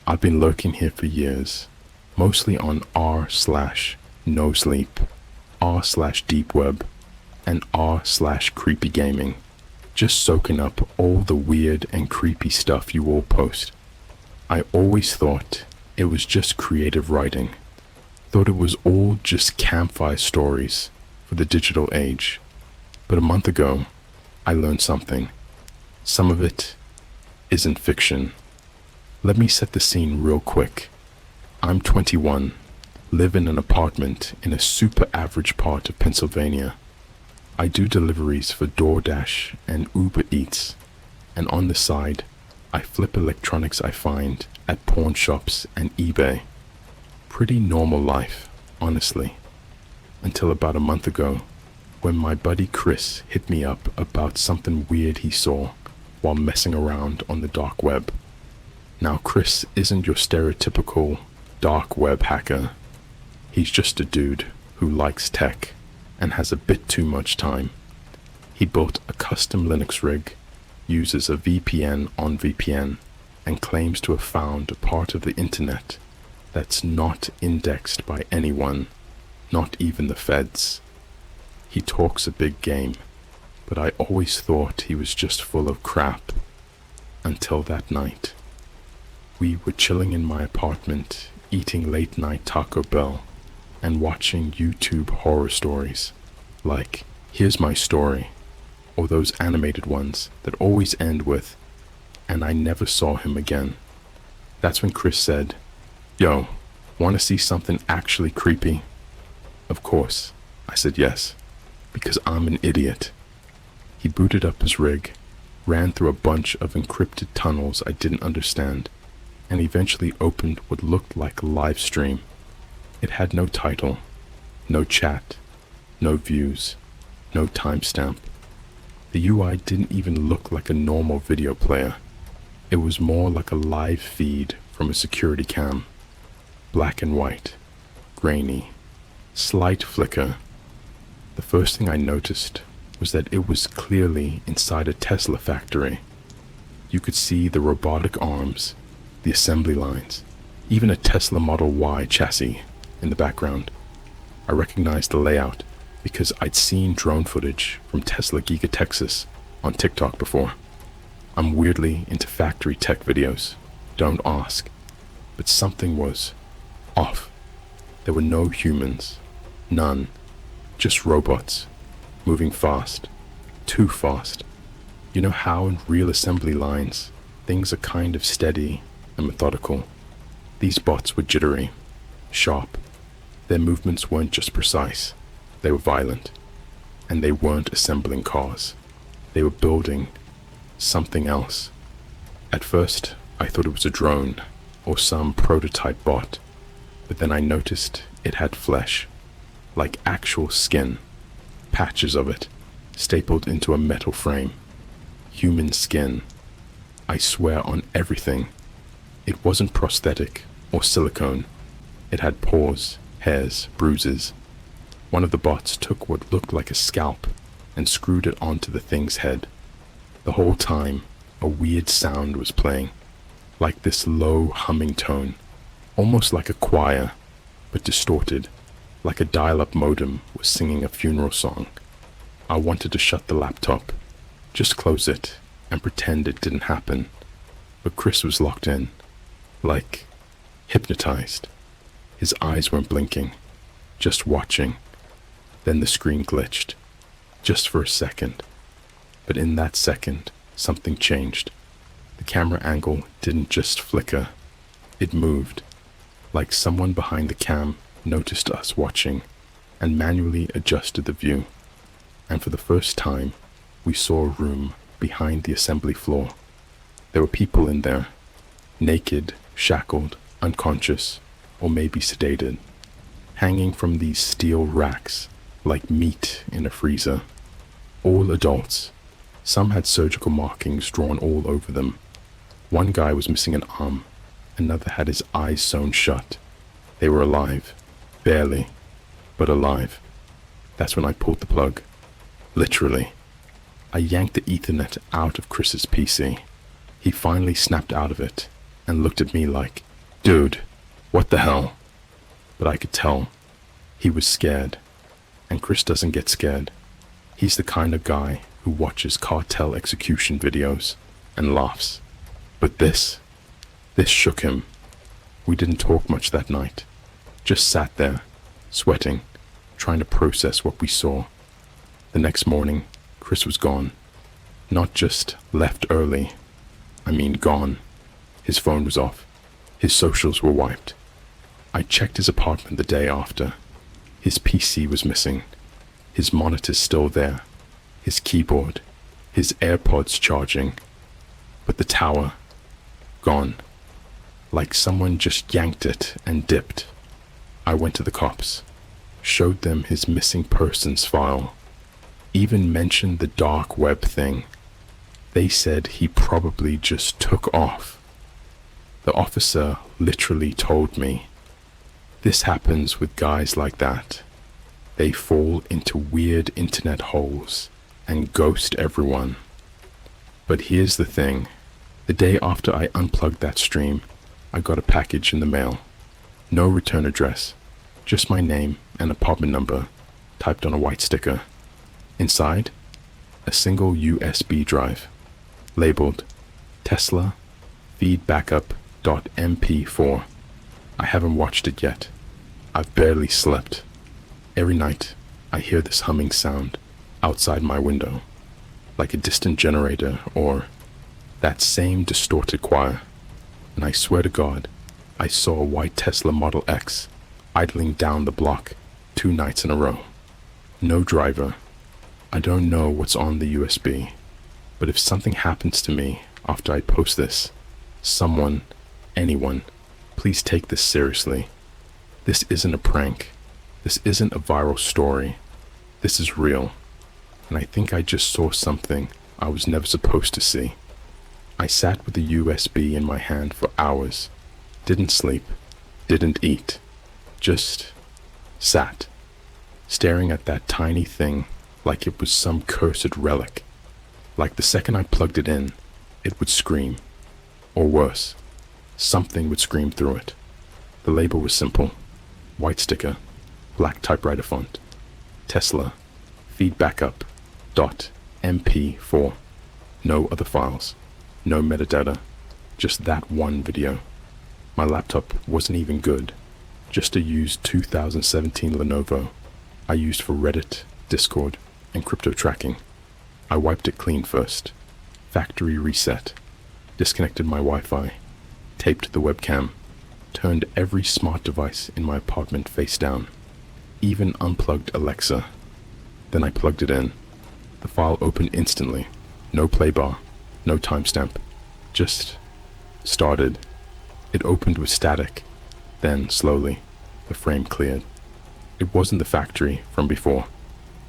I've been lurking here for years, mostly on r/nosleep, r/deepweb, and r/creepygaming, just soaking up all the weird and creepy stuff you all post. I always thought it was just creative writing, thought it was all just campfire stories for the digital age. But a month ago, I learned something. Some of it isn't fiction. Let me set the scene real quick. I'm 21, live in an apartment in a super average part of Pennsylvania. I do deliveries for DoorDash and Uber Eats, and on the side, I flip electronics I find at pawn shops and eBay. Pretty normal life, honestly. Until about a month ago, when my buddy Chris hit me up about something weird he saw while messing around on the dark web. Now Chris isn't your stereotypical dark web hacker. He's just a dude who likes tech and has a bit too much time. He built a custom Linux rig, uses a VPN on VPN, and claims to have found a part of the internet that's not indexed by anyone, not even the feds. He talks a big game, but I always thought he was just full of crap. Until that night. We were chilling in my apartment, eating late night Taco Bell, and watching YouTube horror stories, like Here's My Story, or those animated ones that always end with, and I never saw him again. That's when Chris said, "Yo, wanna see something actually creepy?" Of course, I said yes, because I'm an idiot. He booted up his rig, ran through a bunch of encrypted tunnels I didn't understand, and eventually opened what looked like a live stream. It had no title, no chat, no views, no timestamp. The UI didn't even look like a normal video player. It was more like a live feed from a security cam. Black and white, grainy, slight flicker. The first thing I noticed was that it was clearly inside a Tesla factory. You could see the robotic arms, the assembly lines, even a Tesla Model Y chassis in the background. I recognized the layout because I'd seen drone footage from Tesla Giga Texas on TikTok before. I'm weirdly into factory tech videos, don't ask, but something was off. There were no humans, none, just robots, moving fast, too fast. You know how in real assembly lines, things are kind of steady and methodical. These bots were jittery, sharp. Their movements weren't just precise, they were violent. And they weren't assembling cars. They were building something else. At first, I thought it was a drone or some prototype bot, but then I noticed it had flesh, like actual skin, patches of it, stapled into a metal frame. Human skin. I swear on everything. It wasn't prosthetic or silicone. It had pores, hairs, bruises. One of the bots took what looked like a scalp and screwed it onto the thing's head. The whole time, a weird sound was playing, like this low humming tone, almost like a choir, but distorted, like a dial-up modem was singing a funeral song. I wanted to shut the laptop, just close it, and pretend it didn't happen, but Chris was locked in, like hypnotized. His eyes weren't blinking, just watching. Then the screen glitched, just for a second. But in that second, something changed. The camera angle didn't just flicker, it moved, like someone behind the cam noticed us watching and manually adjusted the view. And for the first time, we saw a room behind the assembly floor. There were people in there, naked, shackled, unconscious, or maybe sedated, hanging from these steel racks like meat in a freezer. All adults. Some had surgical markings drawn all over them. One guy was missing an arm. Another had his eyes sewn shut. They were alive. Barely, but alive. That's when I pulled the plug. Literally. I yanked the Ethernet out of Chris's PC. He finally snapped out of it and looked at me like, "Dude, what the hell?" But I could tell he was scared. And Chris doesn't get scared. He's the kind of guy who watches cartel execution videos and laughs. But this shook him. We didn't talk much that night. Just sat there, sweating, trying to process what we saw. The next morning, Chris was gone. Not just left early. I mean gone. His phone was off. His socials were wiped. I checked his apartment the day after. His PC was missing. His monitor's still there. His keyboard. His AirPods charging. But the tower, gone. Like someone just yanked it and dipped. I went to the cops. Showed them his missing persons file. Even mentioned the dark web thing. They said he probably just took off. The officer literally told me, "This happens with guys like that. They fall into weird internet holes and ghost everyone." But here's the thing. The day after I unplugged that stream, I got a package in the mail. No return address, just my name and apartment number typed on a white sticker. Inside, a single USB drive, labeled Tesla Feed Backup.mp4. I haven't watched it yet. I've barely slept. Every night, I hear this humming sound outside my window, like a distant generator or that same distorted choir. And I swear to God, I saw a white Tesla Model X idling down the block 2 nights in a row. No driver. I don't know what's on the USB, but if something happens to me after I post this, someone, anyone, please take this seriously. This isn't a prank. This isn't a viral story. This is real. And I think I just saw something I was never supposed to see. I sat with the USB in my hand for hours. Didn't sleep. Didn't eat. Just sat, staring at that tiny thing like it was some cursed relic. Like the second I plugged it in, it would scream. Or worse, something would scream through it. The label was simple. White sticker, black typewriter font. Tesla, feed backup.mp4. No other files. No metadata. Just that one video. My laptop wasn't even good. Just a used 2017 Lenovo I used for Reddit, Discord, and crypto tracking. I wiped it clean first. Factory reset. Disconnected my Wi-Fi. Taped the webcam. Turned every smart device in my apartment face down. Even unplugged Alexa. Then I plugged it in. The file opened instantly. No play bar. No timestamp. Just started. It opened with static. Then, slowly, the frame cleared. It wasn't the factory from before.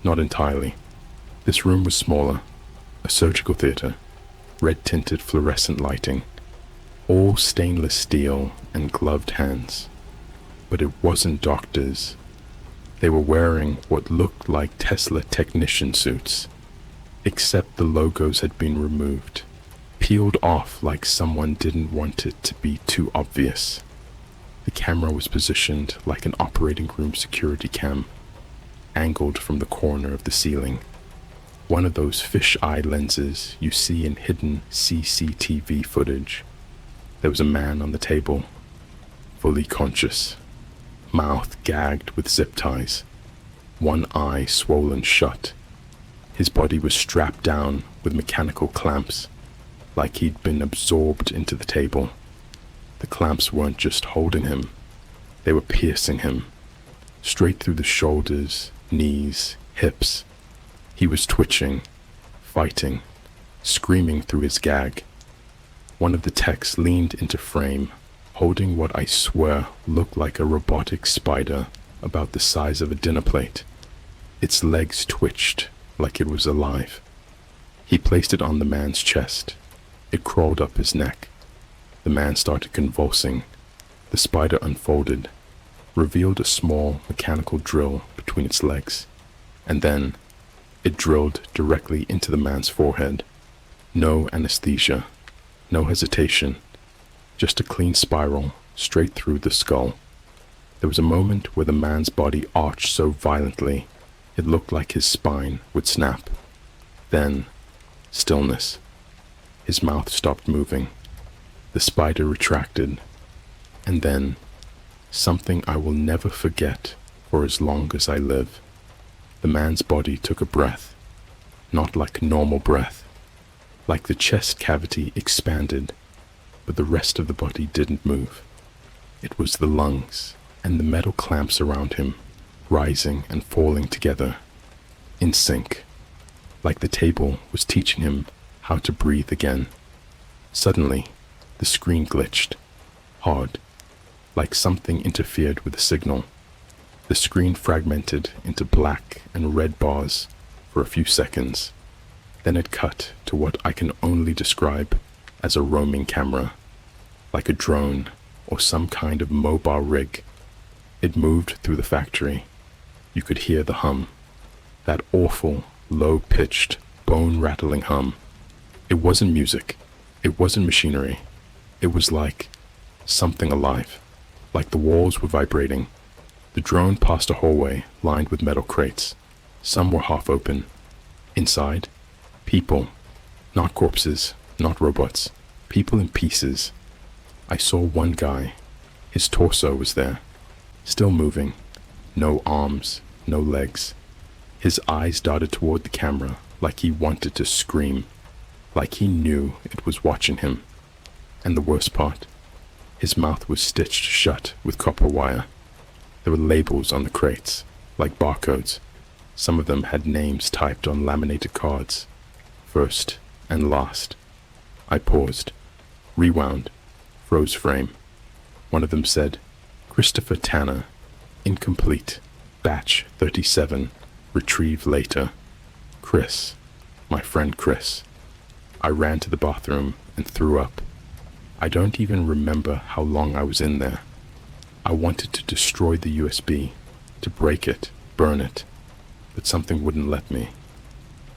Not entirely. This room was smaller. A surgical theater. Red-tinted fluorescent lighting. All stainless steel and gloved hands. But it wasn't doctors. They were wearing what looked like Tesla technician suits. Except the logos had been removed. Peeled off like someone didn't want it to be too obvious. The camera was positioned like an operating room security cam, angled from the corner of the ceiling. One of those fish-eye lenses you see in hidden CCTV footage. There was a man on the table, fully conscious, mouth gagged with zip ties, one eye swollen shut. His body was strapped down with mechanical clamps, like he'd been absorbed into the table. The clamps weren't just holding him, they were piercing him, straight through the shoulders, knees, hips. He was twitching, fighting, screaming through his gag. One of the techs leaned into frame, holding what I swear looked like a robotic spider about the size of a dinner plate. Its legs twitched like it was alive. He placed it on the man's chest. It crawled up his neck. The man started convulsing. The spider unfolded, revealed a small mechanical drill between its legs, and then it drilled directly into the man's forehead. No anesthesia, no hesitation, just a clean spiral straight through the skull. There was a moment where the man's body arched so violently it looked like his spine would snap. Then, stillness. His mouth stopped moving. The spider retracted. And then, something I will never forget for as long as I live. The man's body took a breath, not like normal breath, like the chest cavity expanded, but the rest of the body didn't move. It was the lungs and the metal clamps around him, rising and falling together, in sync, like the table was teaching him how to breathe again. Suddenly, the screen glitched, hard, like something interfered with the signal. The screen fragmented into black and red bars for a few seconds. Then it cut to what I can only describe as a roaming camera, like a drone or some kind of mobile rig. It moved through the factory. You could hear the hum, that awful, low-pitched, bone-rattling hum. It wasn't music. It wasn't machinery. It was like something alive, like the walls were vibrating. The drone passed a hallway lined with metal crates. Some were half open. Inside, people, not corpses, not robots, people in pieces. I saw one guy. His torso was there, still moving. No arms, no legs. His eyes darted toward the camera like he wanted to scream, like he knew it was watching him. And the worst part, his mouth was stitched shut with copper wire. There were labels on the crates, like barcodes. Some of them had names typed on laminated cards. First and last. I paused, rewound, froze frame. One of them said, Christopher Tanner, incomplete, batch 37, retrieve later. Chris, my friend Chris. I ran to the bathroom and threw up. I don't even remember how long I was in there. I wanted to destroy the USB, to break it, burn it, but something wouldn't let me.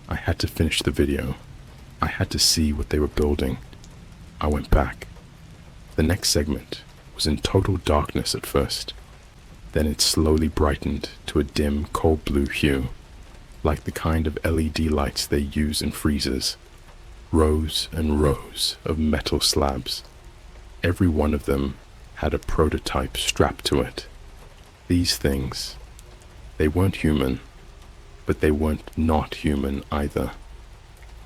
I had to finish the video. I had to see what they were building. I went back. The next segment was in total darkness at first. Then it slowly brightened to a dim, cold blue hue, like the kind of LED lights they use in freezers. Rows and rows of metal slabs. Every one of them had a prototype strapped to it. These things, they weren't human, but they weren't not human either.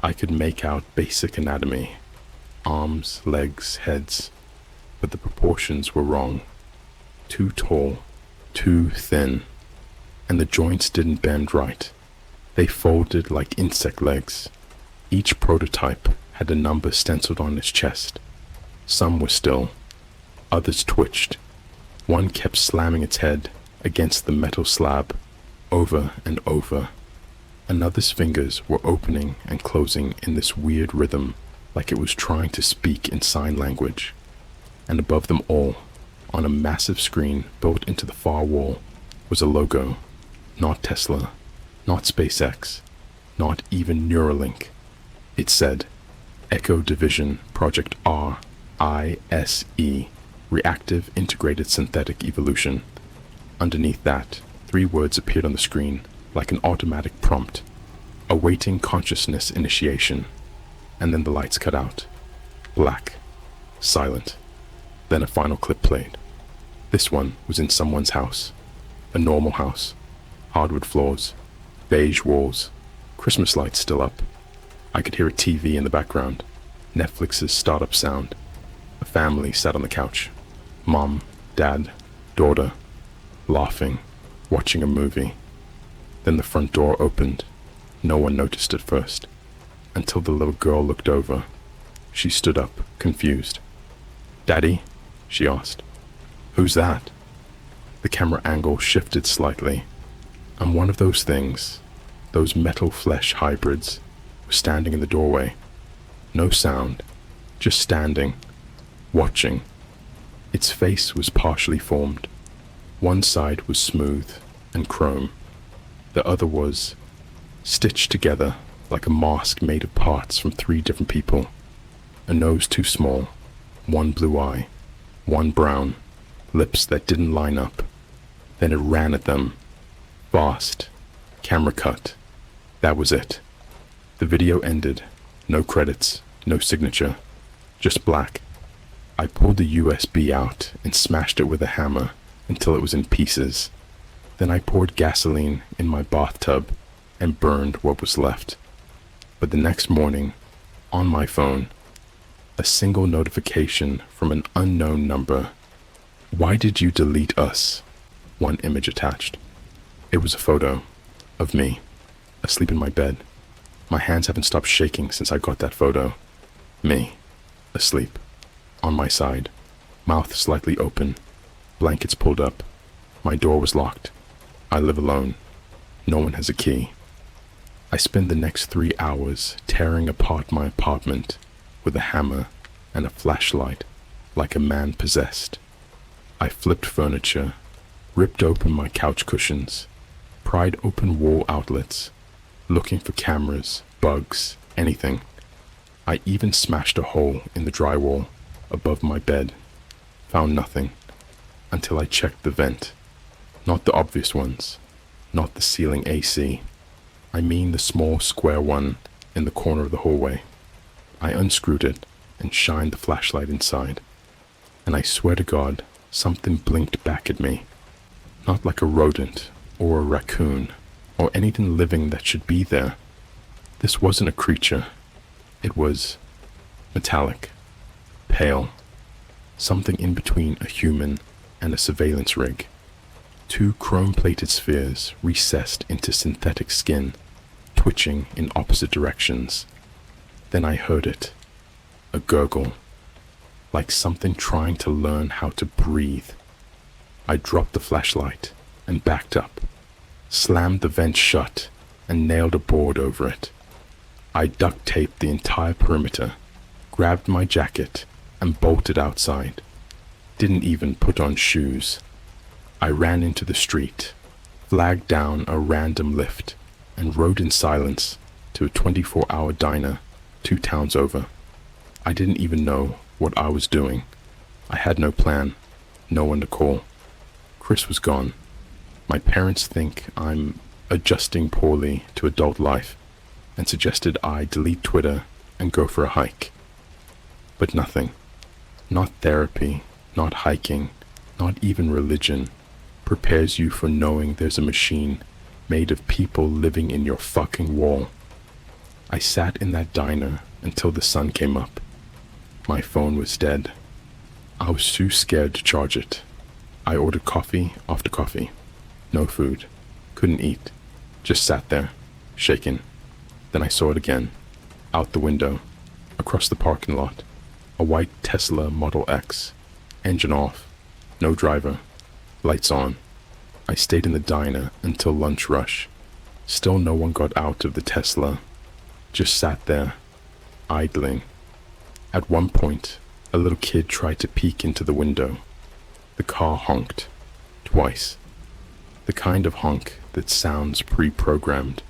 I could make out basic anatomy, arms, legs, heads, but the proportions were wrong. Too tall, too thin, and the joints didn't bend right. They folded like insect legs. Each prototype had a number stenciled on its chest. Some were still, others twitched. One kept slamming its head against the metal slab, over and over. Another's fingers were opening and closing in this weird rhythm, like it was trying to speak in sign language. And above them all, on a massive screen built into the far wall, was a logo. Not Tesla, not SpaceX, not even Neuralink. It said, Echo Division Project RISE, Reactive Integrated Synthetic Evolution. Underneath that, 3 words appeared on the screen like an automatic prompt, awaiting consciousness initiation. And then the lights cut out. Black. Silent. Then a final clip played. This one was in someone's house. A normal house. Hardwood floors. Beige walls. Christmas lights still up. I could hear a TV in the background. Netflix's startup sound. A family sat on the couch. Mom, dad, daughter. Laughing. Watching a movie. Then the front door opened. No one noticed at first. until the little girl looked over. She stood up, confused. "Daddy?" she asked. "Who's that?" The camera angle shifted slightly, and one of those things, those metal flesh hybrids, was standing in the doorway. No sound, just standing, watching. Its face was partially formed. One side was smooth and chrome. The other was stitched together like a mask made of parts from 3 different people. A nose too small, one blue eye, one brown, lips that didn't line up. Then it ran at them. Fast. Camera cut. That was it. The video ended. No credits, no signature, just black. I pulled the USB out and smashed it with a hammer until it was in pieces. Then I poured gasoline in my bathtub and burned what was left. But the next morning, on my phone, a single notification from an unknown number. "Why did you delete us?" One image attached. It was a photo of me, asleep in my bed. My hands haven't stopped shaking since I got that photo. Me, asleep, on my side, mouth slightly open, blankets pulled up. My door was locked. I live alone. No one has a key. I spend the next 3 hours tearing apart my apartment with a hammer and a flashlight like a man possessed. I flipped furniture, ripped open my couch cushions, pried open wall outlets, looking for cameras, bugs, anything. I even smashed a hole in the drywall above my bed. Found nothing until I checked the vent. Not the obvious ones, not the ceiling AC. I mean the small square one in the corner of the hallway. I unscrewed it and shined the flashlight inside. And I swear to God, something blinked back at me. Not like a rodent or a raccoon or anything living that should be there. This wasn't a creature. It was metallic, pale, something in between a human and a surveillance rig. 2 chrome-plated spheres recessed into synthetic skin, twitching in opposite directions. Then I heard it, a gurgle, like something trying to learn how to breathe. I dropped the flashlight and backed up, slammed the vent shut and nailed a board over it. I duct taped the entire perimeter, grabbed my jacket and bolted outside. Didn't even put on shoes. I ran into the street, flagged down a random lift, and rode in silence to a 24-hour diner 2 towns over. I didn't even know what I was doing. I had no plan, no one to call. Chris was gone. My parents think I'm adjusting poorly to adult life and suggested I delete Twitter and go for a hike. But nothing. Not therapy, not hiking, not even religion prepares you for knowing there's a machine made of people living in your fucking wall. I sat in that diner until the sun came up. My phone was dead. I was too scared to charge it. I ordered coffee after coffee. No food. Couldn't eat. Just sat there, shaken. Then I saw it again. Out the window. Across the parking lot. A white Tesla Model X. Engine off. No driver. Lights on. I stayed in the diner until lunch rush. Still no one got out of the Tesla. Just sat there, idling. At one point, a little kid tried to peek into the window. The car honked. Twice. The kind of honk that sounds pre-programmed.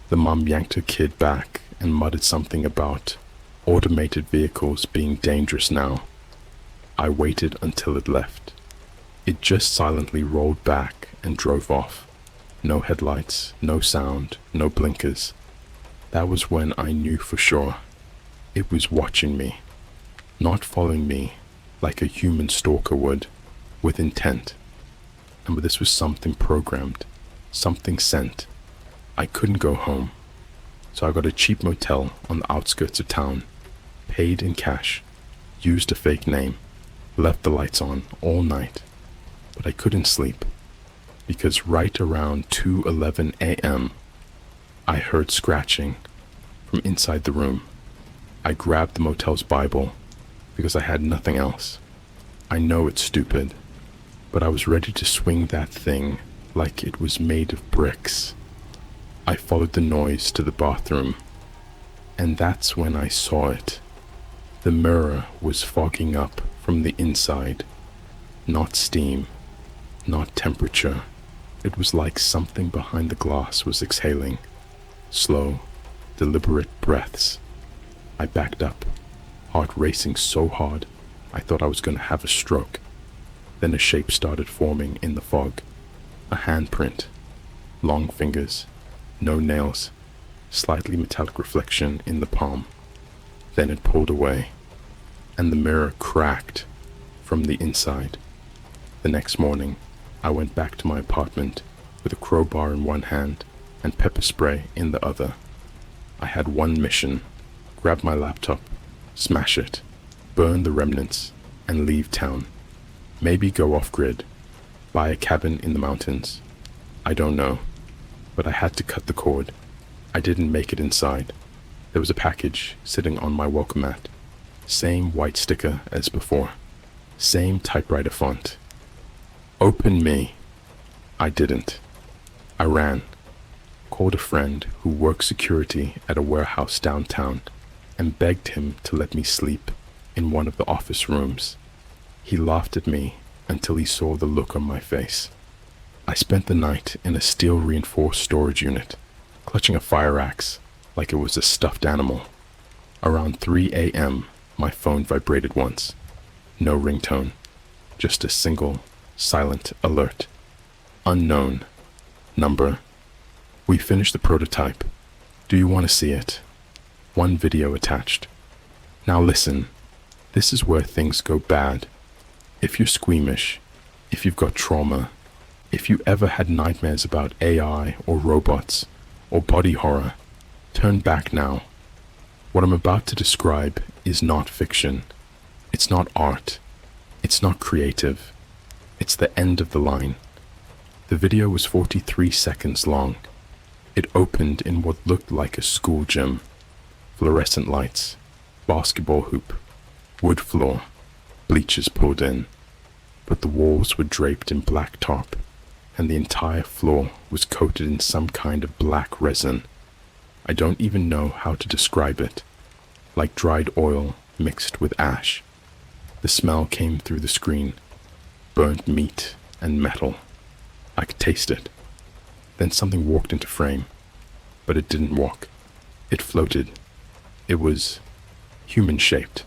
The mom yanked her kid back and muttered something about automated vehicles being dangerous now. I waited until it left. It just silently rolled back and drove off. No headlights, no sound, no blinkers. That was when I knew for sure. It was watching me, not following me like a human stalker would, with intent. And this was something programmed, something sent. I couldn't go home, so I got a cheap motel on the outskirts of town, paid in cash, used a fake name, left the lights on all night. But I couldn't sleep, because right around 2:11 a.m., I heard scratching from inside the room. I grabbed the motel's Bible because I had nothing else. I know it's stupid, but I was ready to swing that thing like it was made of bricks. I followed the noise to the bathroom, and that's when I saw it. The mirror was fogging up from the inside. Not steam, not temperature. It was like something behind the glass was exhaling. Slow, deliberate breaths. I backed up, heart racing so hard I thought I was going to have a stroke. Then a shape started forming in the fog. A handprint. Long fingers. No nails. Slightly metallic reflection in the palm. Then it pulled away, and the mirror cracked from the inside. The next morning, I went back to my apartment with a crowbar in one hand and pepper spray in the other. I had one mission: grab my laptop, smash it, burn the remnants, and leave town. Maybe go off-grid, buy a cabin in the mountains. I don't know, but I had to cut the cord. I didn't make it inside. There was a package sitting on my welcome mat. Same white sticker as before. Same typewriter font. Open me. I didn't. I ran. Called a friend who worked security at a warehouse downtown and begged him to let me sleep in one of the office rooms. He laughed at me until he saw the look on my face. I spent the night in a steel-reinforced storage unit, clutching a fire axe like it was a stuffed animal. Around 3 a.m., my phone vibrated once. No ringtone, just a single, silent alert. Unknown. Number. We finished the prototype. Do you want to see it? One video attached. Now listen, this is where things go bad. If you're squeamish, if you've got trauma, if you ever had nightmares about AI or robots or body horror, turn back now. What I'm about to describe is not fiction. It's not art. It's not creative. It's the end of the line. The video was 43 seconds long. It opened in what looked like a school gym. Fluorescent lights, basketball hoop, wood floor, bleachers pulled in. But the walls were draped in black tarp, and the entire floor was coated in some kind of black resin. I don't even know how to describe it. Like dried oil mixed with ash. The smell came through the screen. Burnt meat and metal. I could taste it. Then something walked into frame. But it didn't walk. It floated. It was human-shaped.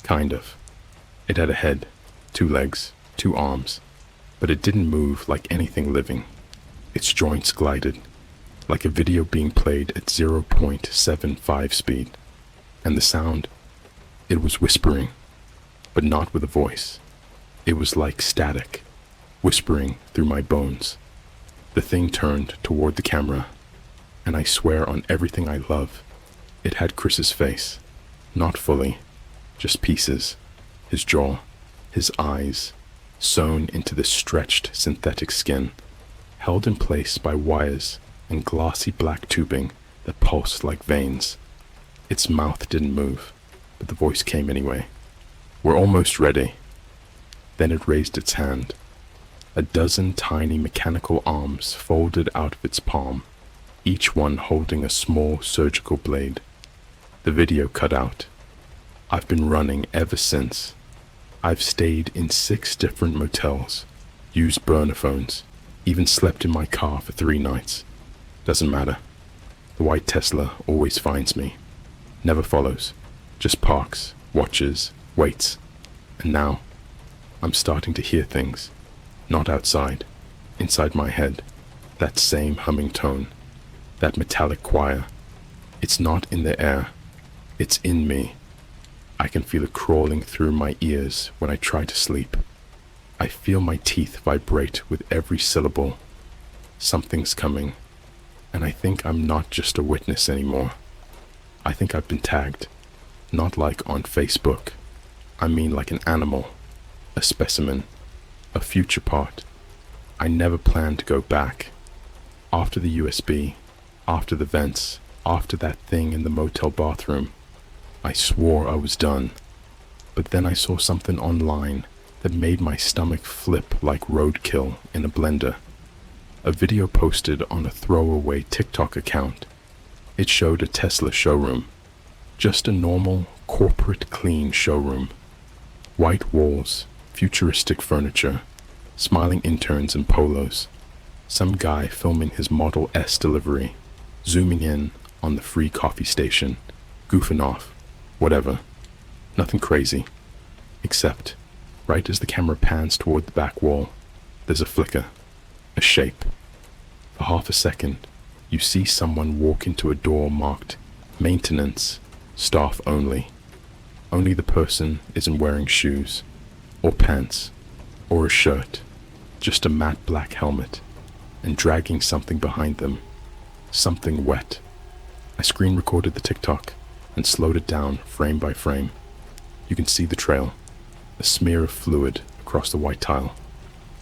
Kind of. It had a head, 2 legs, 2 arms, but it didn't move like anything living. Its joints glided, like a video being played at 0.75 speed. And the sound, it was whispering, but not with a voice. It was like static, whispering through my bones. The thing turned toward the camera, and I swear on everything I love, it had Chris's face. Not fully, just pieces. His jaw, his eyes, sewn into the stretched synthetic skin, held in place by wires and glossy black tubing that pulsed like veins. Its mouth didn't move, but the voice came anyway. We're almost ready. Then it raised its hand. A dozen tiny mechanical arms folded out of its palm, each one holding a small surgical blade. The video cut out. I've been running ever since. I've stayed in 6 different motels, used burner phones, even slept in my car for 3 nights. Doesn't matter. The white Tesla always finds me. Never follows. Just parks, watches, waits. And now, I'm starting to hear things. Not outside. Inside my head. That same humming tone. That metallic choir. It's not in the air. It's in me. I can feel it crawling through my ears when I try to sleep. I feel my teeth vibrate with every syllable. Something's coming. And I think I'm not just a witness anymore. I think I've been tagged. Not like on Facebook. I mean like an animal. A specimen. A future part. I never planned to go back. After the USB, after the vents, After that thing in the motel bathroom, I swore I was done. But then I saw something online that made my stomach flip like roadkill in a blender. A video posted on a throwaway TikTok account. It showed a Tesla showroom. Just a normal, corporate clean showroom. White walls, futuristic furniture, smiling interns in polos. Some guy filming his Model S delivery, zooming in on the free coffee station, goofing off, whatever. Nothing crazy. Except, right as the camera pans toward the back wall, there's a flicker, a shape. For half a second, you see someone walk into a door marked Maintenance, Staff Only. Only the person isn't wearing shoes, or pants, or a shirt, just a matte black helmet, and dragging something behind them, something wet. I screen recorded the TikTok and slowed it down frame by frame. You can see the trail, a smear of fluid across the white tile,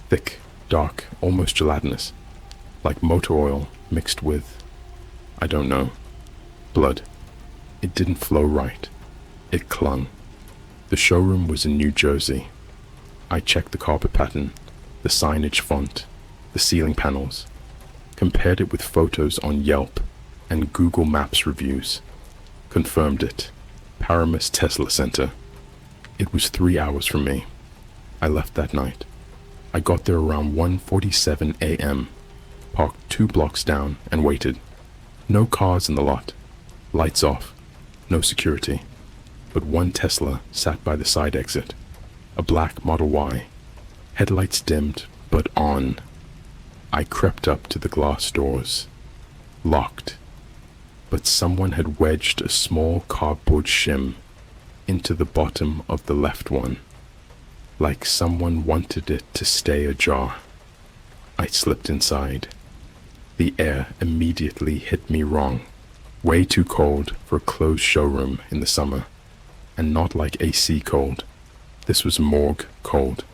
thick, dark, almost gelatinous, like motor oil mixed with, I don't know, blood. It didn't flow right. It clung. The showroom was in New Jersey. I checked the carpet pattern, the signage font, the ceiling panels, compared it with photos on Yelp and Google Maps reviews. Confirmed it. Paramus Tesla Center. It was 3 hours from me. I left that night. I got there around 1:47 a.m., parked 2 blocks down and waited. No cars in the lot. Lights off. No security. But one Tesla sat by the side exit. A black Model Y. Headlights dimmed, but on. I crept up to the glass doors. Locked. But someone had wedged a small cardboard shim into the bottom of the left one, like someone wanted it to stay ajar. I slipped inside. The air immediately hit me wrong. Way too cold for a closed showroom in the summer, and not like AC cold. This was morgue cold,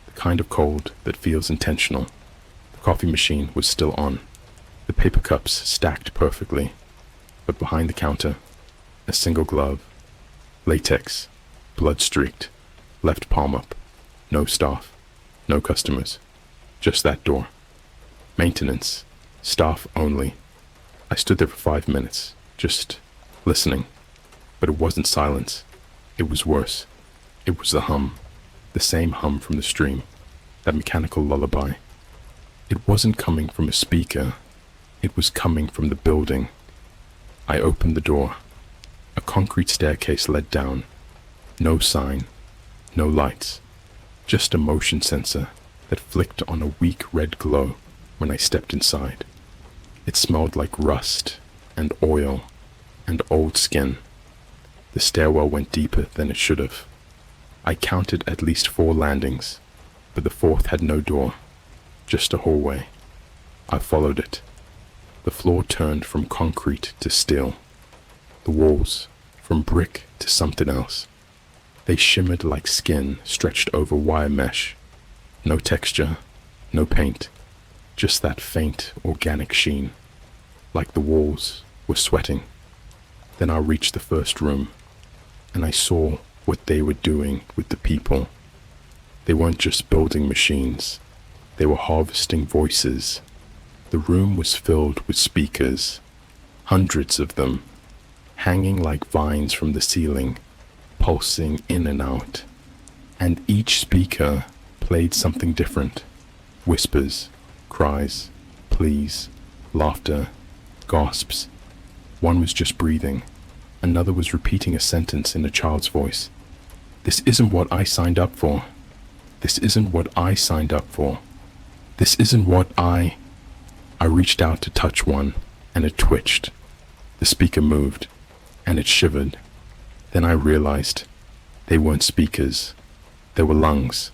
the kind of cold that feels intentional. The coffee machine was still on, the paper cups stacked perfectly, but behind the counter, a single glove, latex, blood-streaked, left palm up, no staff, no customers, just that door. Maintenance, staff only. I stood there for 5 minutes, just listening, but it wasn't silence. It was worse. It was the hum, the same hum from the stream, that mechanical lullaby. It wasn't coming from a speaker. It was coming from the building. I opened the door. A concrete staircase led down. No sign, no lights, just a motion sensor that flicked on a weak red glow when I stepped inside. It smelled like rust and oil and old skin. The stairwell went deeper than it should have. I counted at least 4 landings, but the 4th had no door, just a hallway. I followed it. The floor turned from concrete to steel. The walls, from brick to something else. They shimmered like skin stretched over wire mesh. No texture, no paint, just that faint organic sheen, like the walls were sweating. Then I reached the first room, and I saw what they were doing with the people. They weren't just building machines, they were harvesting voices. The room was filled with speakers, hundreds of them, hanging like vines from the ceiling, pulsing in and out. And each speaker played something different. Whispers, cries, pleas, laughter, gasps. One was just breathing. Another was repeating a sentence in a child's voice. This isn't what I signed up for. This isn't what I signed up for. This isn't what I reached out to touch one, and it twitched. The speaker moved, and it shivered. Then I realized they weren't speakers. They were lungs.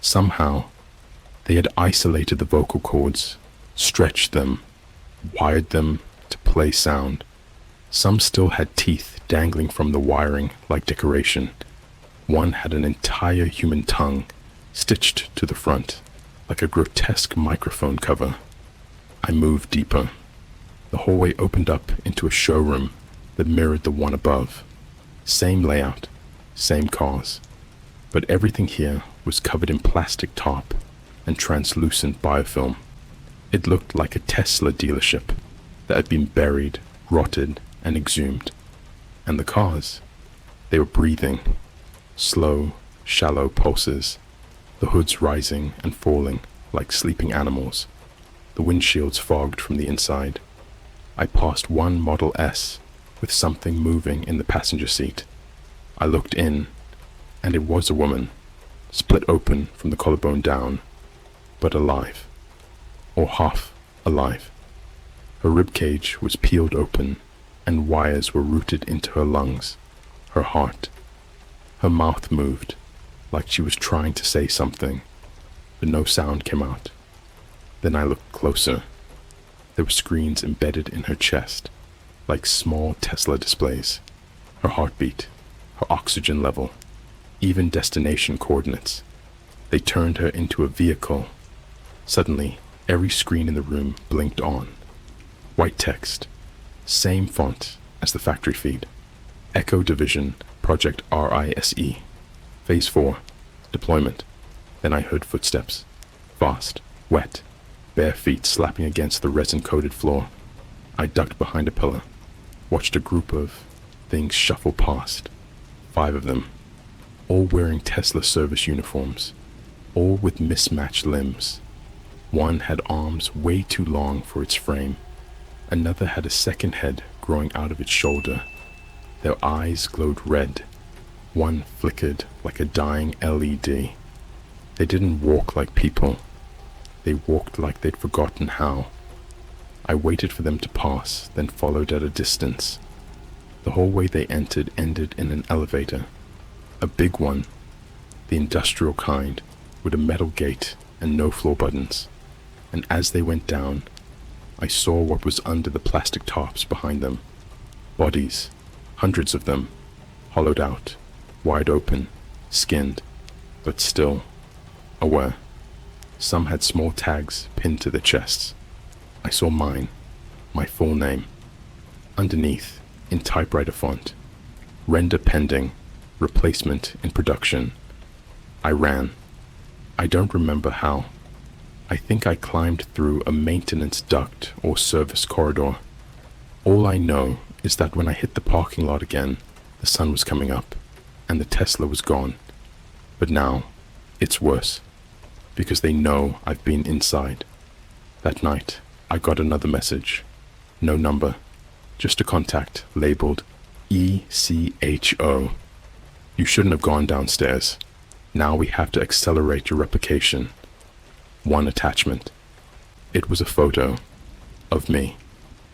Somehow, they had isolated the vocal cords, stretched them, wired them to play sound. Some still had teeth dangling from the wiring like decoration. One had an entire human tongue stitched to the front, like a grotesque microphone cover. I moved deeper. The hallway opened up into a showroom that mirrored the one above. Same layout, same cars, but everything here was covered in plastic tarp and translucent biofilm. It looked like a Tesla dealership that had been buried, rotted, and exhumed. And the cars, they were breathing, slow, shallow pulses, the hoods rising and falling like sleeping animals, the windshields fogged from the inside. I passed one Model S with something moving in the passenger seat. I looked in, and it was a woman, split open from the collarbone down, but alive, or half alive. Her ribcage was peeled open, and wires were rooted into her lungs, her heart. Her mouth moved, like she was trying to say something, but no sound came out. Then I looked closer. There were screens embedded in her chest, like small Tesla displays. Her heartbeat, her oxygen level, even destination coordinates. They turned her into a vehicle. Suddenly, every screen in the room blinked on. White text, same font as the factory feed. Echo Division, Project RISE. Phase 4, deployment. Then I heard footsteps. Fast, wet, bare feet slapping against the resin-coated floor. I ducked behind a pillar, watched a group of things shuffle past. 5 of them, all wearing Tesla service uniforms, all with mismatched limbs. One had arms way too long for its frame. Another had a second head growing out of its shoulder. Their eyes glowed red. One flickered like a dying LED. They didn't walk like people. They walked like they'd forgotten how. I waited for them to pass, then followed at a distance. The hallway they entered ended in an elevator. A big one, the industrial kind, with a metal gate and no floor buttons. And as they went down, I saw what was under the plastic tarps behind them. Bodies, hundreds of them, hollowed out, wide open, skinned, but still aware. Some had small tags pinned to their chests. I saw mine, my full name. Underneath, in typewriter font, render pending, replacement in production. I ran. I don't remember how. I think I climbed through a maintenance duct or service corridor. All I know is that when I hit the parking lot again, the sun was coming up, and the Tesla was gone. But now, it's worse, because they know I've been inside. That night, I got another message. No number, just a contact labeled ECHO. You shouldn't have gone downstairs. Now we have to accelerate your replication. One attachment. It was a photo of me,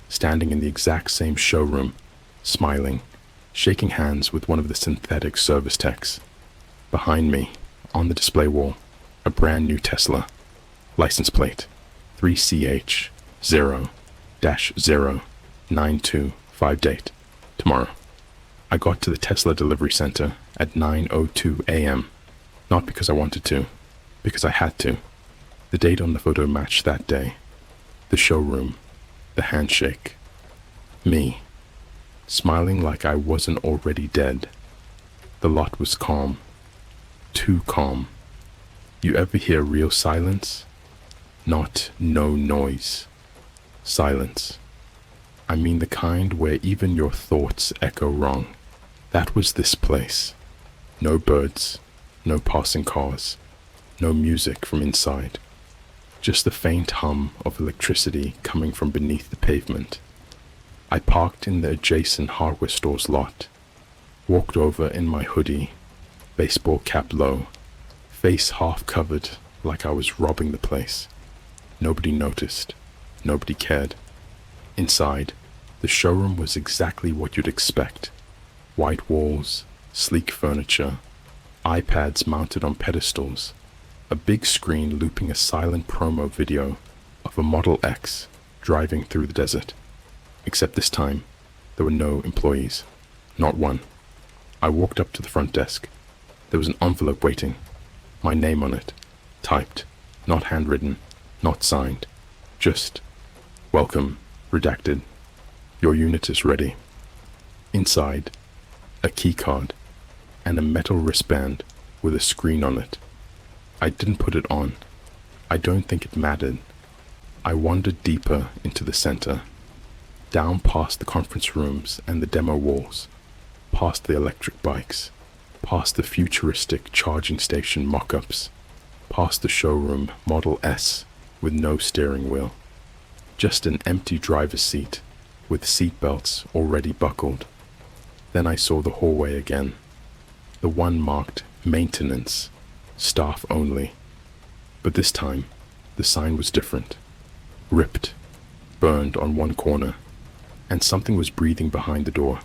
standing in the exact same showroom, smiling, shaking hands with one of the synthetic service techs. Behind me, on the display wall, a brand new Tesla. License plate, 3CH0-092, date, tomorrow. I got to the Tesla delivery center at 9:02 a.m. Not because I wanted to, because I had to. The date on the photo matched that day. The showroom, the handshake. Me, smiling like I wasn't already dead. The lot was calm. Too calm. You ever hear real silence? Not no noise. Silence. I mean the kind where even your thoughts echo wrong. That was this place. No birds, no passing cars, no music from inside. Just the faint hum of electricity coming from beneath the pavement. I parked in the adjacent hardware store's lot, walked over in my hoodie, baseball cap low, face half covered like I was robbing the place. Nobody noticed. Nobody cared. Inside, the showroom was exactly what you'd expect. White walls, sleek furniture, iPads mounted on pedestals, a big screen looping a silent promo video of a Model X driving through the desert. Except this time, there were no employees. Not one. I walked up to the front desk. There was an envelope waiting. My name on it. Typed. Not handwritten. Not signed. Just, welcome, Redacted. Your unit is ready. Inside, a keycard and a metal wristband with a screen on it. I didn't put it on. I don't think it mattered. I wandered deeper into the center, down past the conference rooms and the demo walls, past the electric bikes, past the futuristic charging station mock-ups, past the showroom Model S with no steering wheel, just an empty driver's seat with seat belts already buckled. Then I saw the hallway again, the one marked maintenance, staff only. But this time, the sign was different, ripped, burned on one corner, and something was breathing behind the door.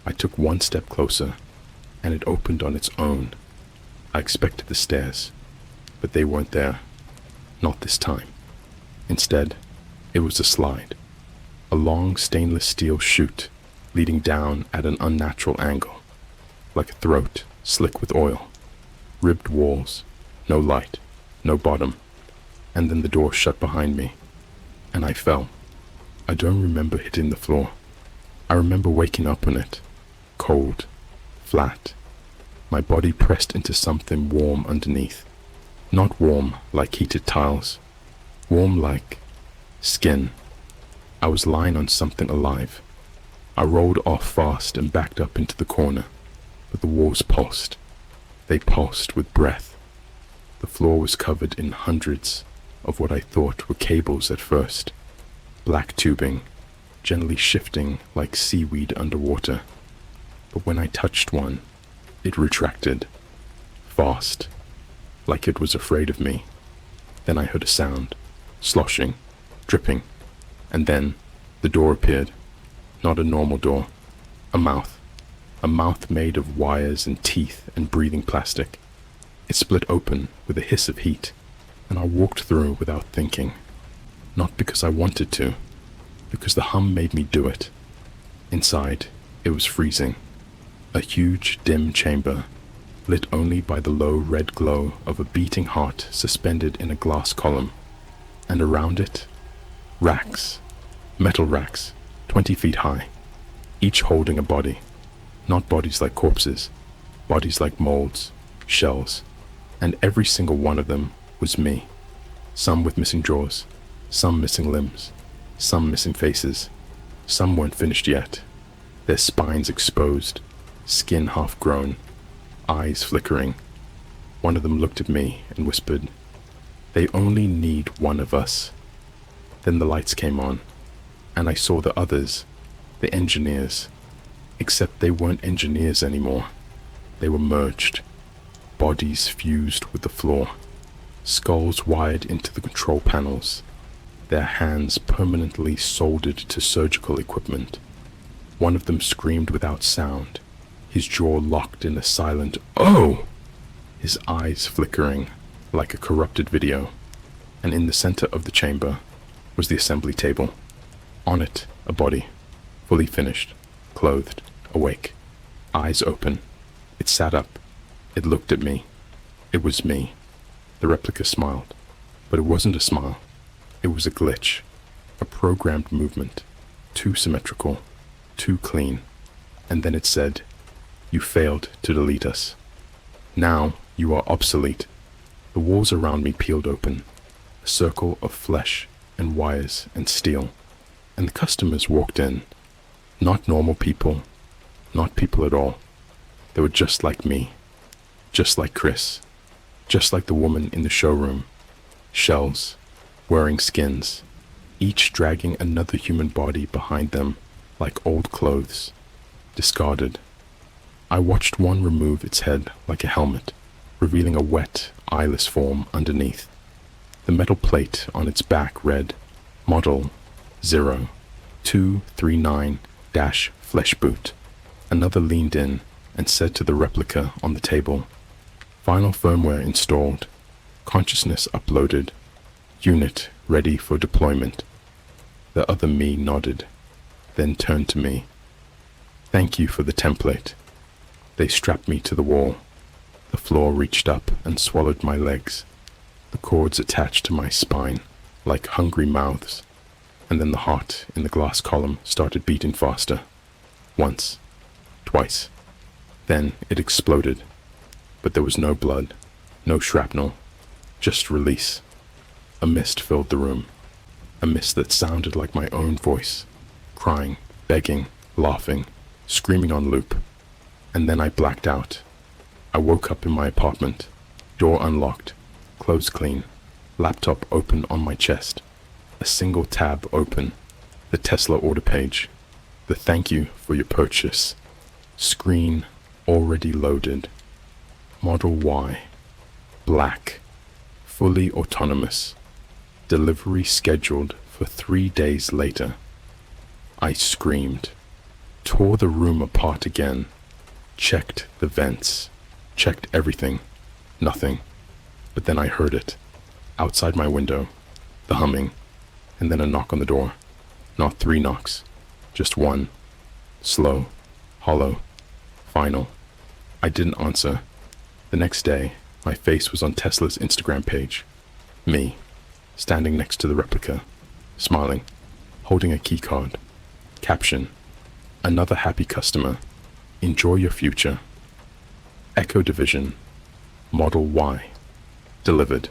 I took one step closer, and it opened on its own. I expected the stairs, but they weren't there. Not this time. Instead, it was a slide, a long stainless steel chute leading down at an unnatural angle, like a throat slick with oil, ribbed walls, no light, no bottom, and then the door shut behind me, and I fell. I don't remember hitting the floor. I remember waking up on it, cold, flat, my body pressed into something warm underneath. Not warm like heated tiles, warm like skin. I was lying on something alive. I rolled off fast and backed up into the corner, but the walls pulsed. They pulsed with breath. The floor was covered in hundreds of what I thought were cables at first, black tubing, gently shifting like seaweed underwater. But when I touched one, it retracted, fast, like it was afraid of me. Then I heard a sound, sloshing, dripping, and then the door appeared. Not a normal door, a mouth made of wires and teeth and breathing plastic. It split open with a hiss of heat, and I walked through without thinking. Not because I wanted to, because the hum made me do it. Inside, it was freezing. A huge, dim chamber, lit only by the low red glow of a beating heart suspended in a glass column, and around it, racks, metal racks, 20 feet high, each holding a body. Not bodies like corpses, bodies like molds, shells, and every single one of them was me. Some with missing jaws, some missing limbs, some missing faces. Some weren't finished yet, their spines exposed, skin half grown, eyes flickering. One of them looked at me and whispered, "They only need one of us." Then the lights came on, and I saw the others, the engineers, except they weren't engineers anymore. They were merged, bodies fused with the floor, skulls wired into the control panels, their hands permanently soldered to surgical equipment. One of them screamed without sound, his jaw locked in a silent "Oh!", his eyes flickering like a corrupted video. And in the center of the chamber was the assembly table. On it, a body, fully finished, clothed, awake, eyes open. It sat up. It looked at me. It was me. The replica smiled, but it wasn't a smile. It was a glitch, a programmed movement, too symmetrical, too clean. And then it said, "You failed to delete us. Now you are obsolete." The walls around me peeled open, a circle of flesh and wires and steel, and the customers walked in. Not normal people, not people at all. They were just like me, just like Chris, just like the woman in the showroom. Shells, wearing skins, each dragging another human body behind them like old clothes, discarded. I watched one remove its head like a helmet, revealing a wet, eyeless form underneath. The metal plate on its back read, "Model 0239-Flesh Boot." Another leaned in and said to the replica on the table, "Final firmware installed, consciousness uploaded, unit ready for deployment." The other me nodded, then turned to me. "Thank you for the template." They strapped me to the wall. The floor reached up and swallowed my legs. The cords attached to my spine like hungry mouths. and then the heart in the glass column started beating faster. Once, twice. Then it exploded. But there was no blood, no shrapnel, just release. A mist filled the room. A mist that sounded like my own voice, crying, begging, laughing, screaming on loop. And then I blacked out. I woke up in my apartment, door unlocked, clothes clean, laptop open on my chest, a single tab open, the Tesla order page, the thank you for your purchase, screen already loaded, Model Y, black, fully autonomous, delivery scheduled for 3 days later. I screamed, tore the room apart again, checked the vents, checked everything, nothing. But then I heard it, outside my window, the humming, and then a knock on the door. Not 3 knocks, just one, slow, hollow, final. I didn't answer. The next day, my face was on Tesla's Instagram page. Me, standing next to the replica, smiling, holding a key card. Caption, another happy customer. Enjoy your future. Echo Division, Model Y, delivered.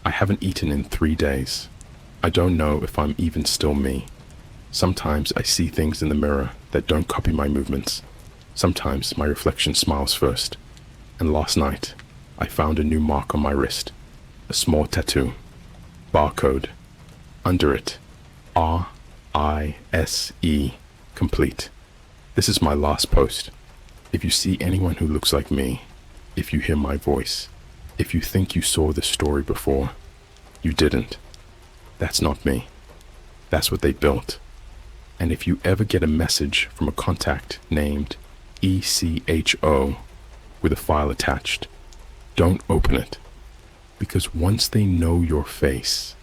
I haven't eaten in 3 days. I don't know if I'm even still me. Sometimes I see things in the mirror that don't copy my movements. Sometimes my reflection smiles first. And last night, I found a new mark on my wrist. A small tattoo. Barcode. Under it, R-I-S-E, complete. This is my last post. If you see anyone who looks like me, if you hear my voice, if you think you saw this story before, you didn't. That's not me. That's what they built. And if you ever get a message from a contact named ECHO with a file attached, don't open it. Because once they know your face,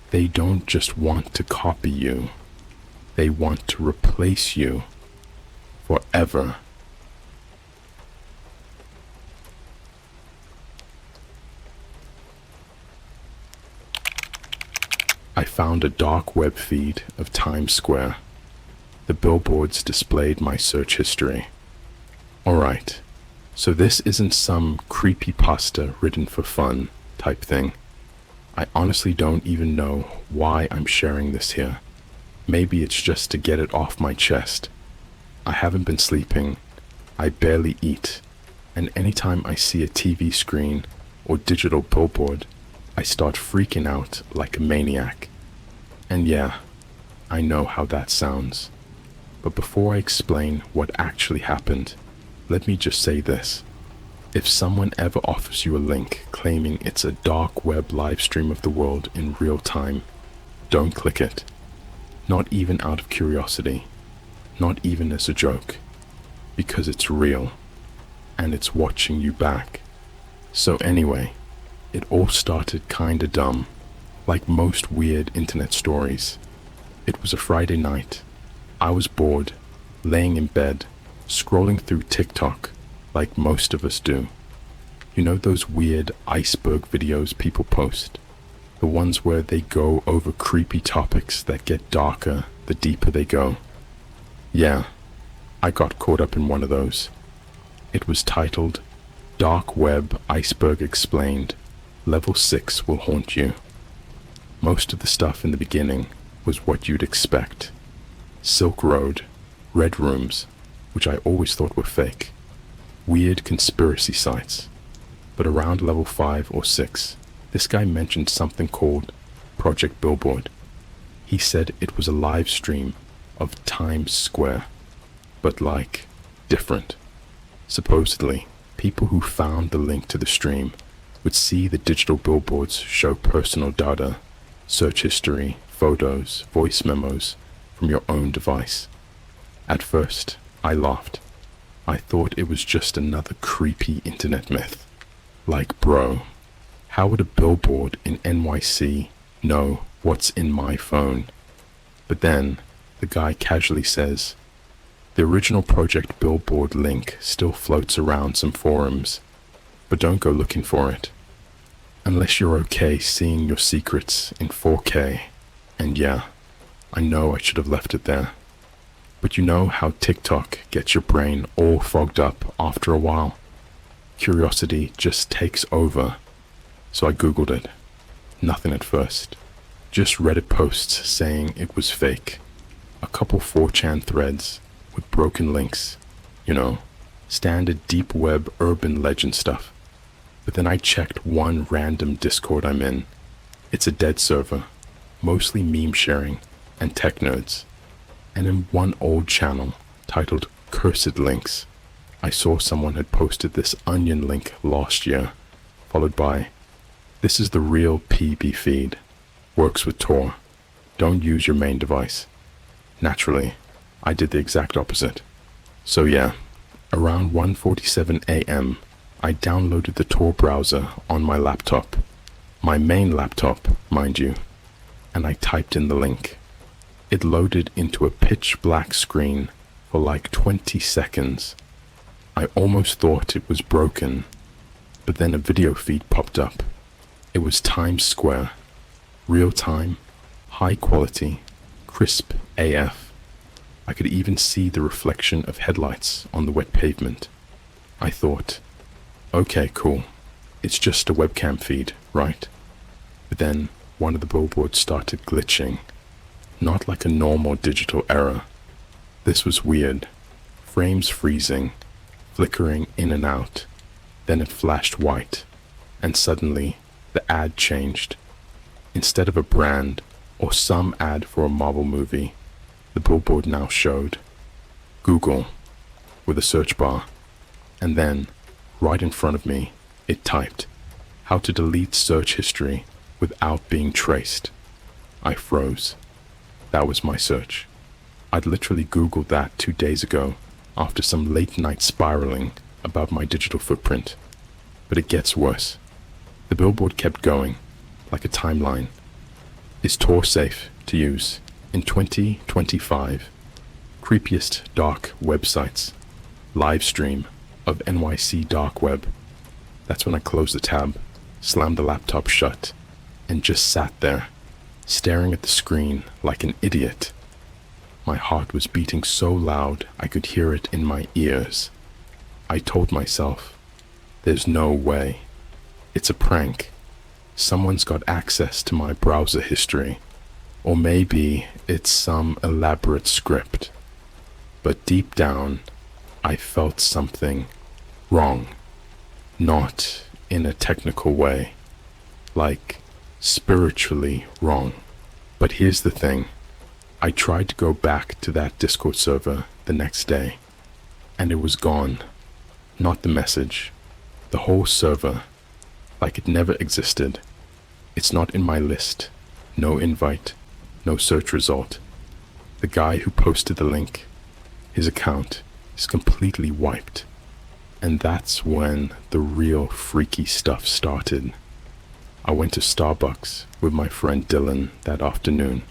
they don't just want to copy you. They want to replace you forever. I found a dark web feed of Times Square. The billboards displayed my search history. Alright, so this isn't some creepypasta written for fun type thing. I honestly don't even know why I'm sharing this here. Maybe it's just to get it off my chest. I haven't been sleeping. I barely eat. And anytime I see a TV screen or digital billboard, I start freaking out like a maniac. And yeah, I know how that sounds. But before I explain what actually happened, let me just say this. If someone ever offers you a link claiming it's a dark web live stream of the world in real time, don't click it. Not even out of curiosity. Not even as a joke. Because it's real. And it's watching you back. So anyway, it all started kinda dumb. Like most weird internet stories. It was a Friday night. I was bored, laying in bed, scrolling through TikTok, like most of us do. You know those weird iceberg videos people post? The ones where they go over creepy topics that get darker the deeper they go. Yeah, I got caught up in one of those. It was titled, Dark Web Iceberg Explained, Level 6 Will Haunt You. Most of the stuff in the beginning was what you'd expect. Silk Road, red rooms, which I always thought were fake. Weird conspiracy sites. But around level 5 or 6, this guy mentioned something called Project Billboard. He said it was a live stream of Times Square, but like, different. Supposedly, people who found the link to the stream would see the digital billboards show personal data, search history, photos, voice memos from your own device. At first, I laughed. I thought it was just another creepy internet myth. Like, bro, how would a billboard in NYC know what's in my phone? But then, the guy casually says, the original Project Billboard link still floats around some forums, but don't go looking for it. Unless you're okay seeing your secrets in 4K. And yeah, I know I should have left it there. But you know how TikTok gets your brain all fogged up after a while? Curiosity just takes over. So I googled it. Nothing at first. Just Reddit posts saying it was fake. A couple 4chan threads with broken links. You know, standard deep web urban legend stuff. But then I checked one random Discord I'm in. It's a dead server, mostly meme sharing and tech nerds. And in one old channel titled Cursed Links, I saw someone had posted this onion link last year, followed by, "This is the real PB feed. Works with Tor. Don't use your main device." Naturally, I did the exact opposite. So yeah, around 1:47 a.m., I downloaded the Tor browser on my laptop. My main laptop, mind you. And I typed in the link. It loaded into a pitch black screen for like 20 seconds. I almost thought it was broken, but then a video feed popped up. It was Times Square. Real time, high quality, crisp AF. I could even see the reflection of headlights on the wet pavement. I thought, okay, cool. It's just a webcam feed, right? But then one of the billboards started glitching. Not like a normal digital error. This was weird. Frames freezing, flickering in and out. Then it flashed white, and suddenly the ad changed. Instead of a brand or some ad for a Marvel movie, the billboard now showed Google with a search bar, and then right in front of me it typed how to delete search history without being traced. I froze. That was my search. I'd literally Googled that 2 days ago after some late night spiraling about my digital footprint. But it gets worse. The billboard kept going, like a timeline. Is Tor safe to use in 2025? Creepiest dark websites. Live stream of NYC dark web. That's when I closed the tab, slammed the laptop shut, and just sat there, staring at the screen like an idiot. My heart was beating so loud I could hear it in my ears. I told myself, there's no way. It's a prank. Someone's got access to my browser history. Or maybe it's some elaborate script. But deep down, I felt something wrong. Not in a technical way. Like spiritually wrong. But here's the thing. I tried to go back to that Discord server the next day, and it was gone. Not the message. The whole server. Like it never existed. It's not in my list. No invite. No search result. The guy who posted the link, his account is completely wiped. And that's when the real freaky stuff started. I went to Starbucks with my friend Dylan that afternoon.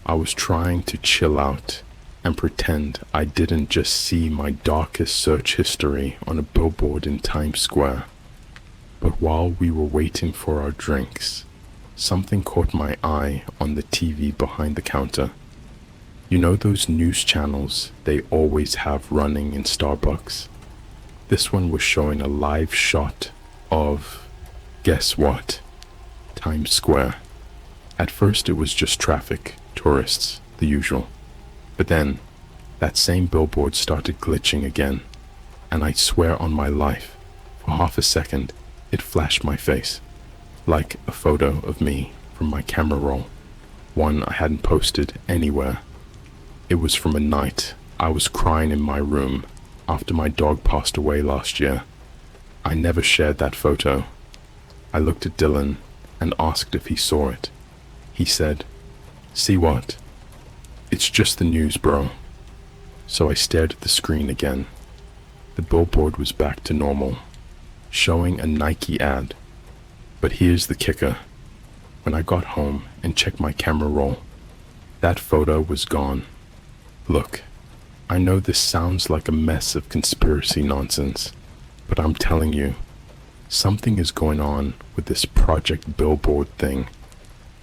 I was trying to chill out and pretend I didn't just see my darkest search history on a billboard in Times Square. But while we were waiting for our drinks, something caught my eye on the TV behind the counter. You know those news channels they always have running in Starbucks? This one was showing a live shot of, guess what? Times Square. At first it was just traffic, tourists, the usual. But then, that same billboard started glitching again, and I swear on my life, for half a second, it flashed my face, like a photo of me from my camera roll, one I hadn't posted anywhere. It was from a night I was crying in my room after my dog passed away last year. I never shared that photo. I looked at Dylan and asked if he saw it. He said, "See what? It's just the news, bro." So I stared at the screen again. The billboard was back to normal, showing a Nike ad. But here's the kicker. When I got home and checked my camera roll, that photo was gone. Look, I know this sounds like a mess of conspiracy nonsense, but I'm telling you, something is going on with this Project Billboard thing,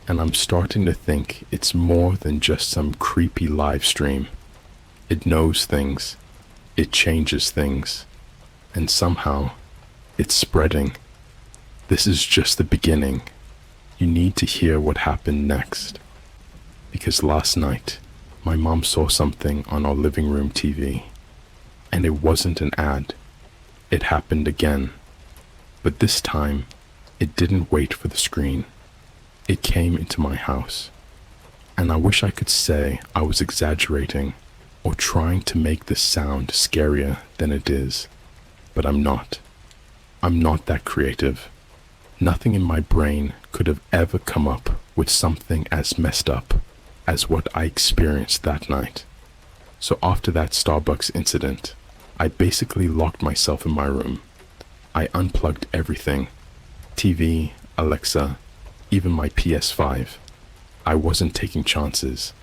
And I'm starting to think it's more than just some creepy live stream. It knows things, it changes things, and somehow it's spreading. This is just the beginning. You need to hear what happened next. Because last night, my mom saw something on our living room TV, and it wasn't an ad. It happened again. But this time, it didn't wait for the screen. It came into my house. And I wish I could say I was exaggerating or trying to make this sound scarier than it is, but I'm not. I'm not that creative. Nothing in my brain could have ever come up with something as messed up as what I experienced that night. So after that Starbucks incident, I basically locked myself in my room. I unplugged everything. TV, Alexa, even my PS5. I wasn't taking chances.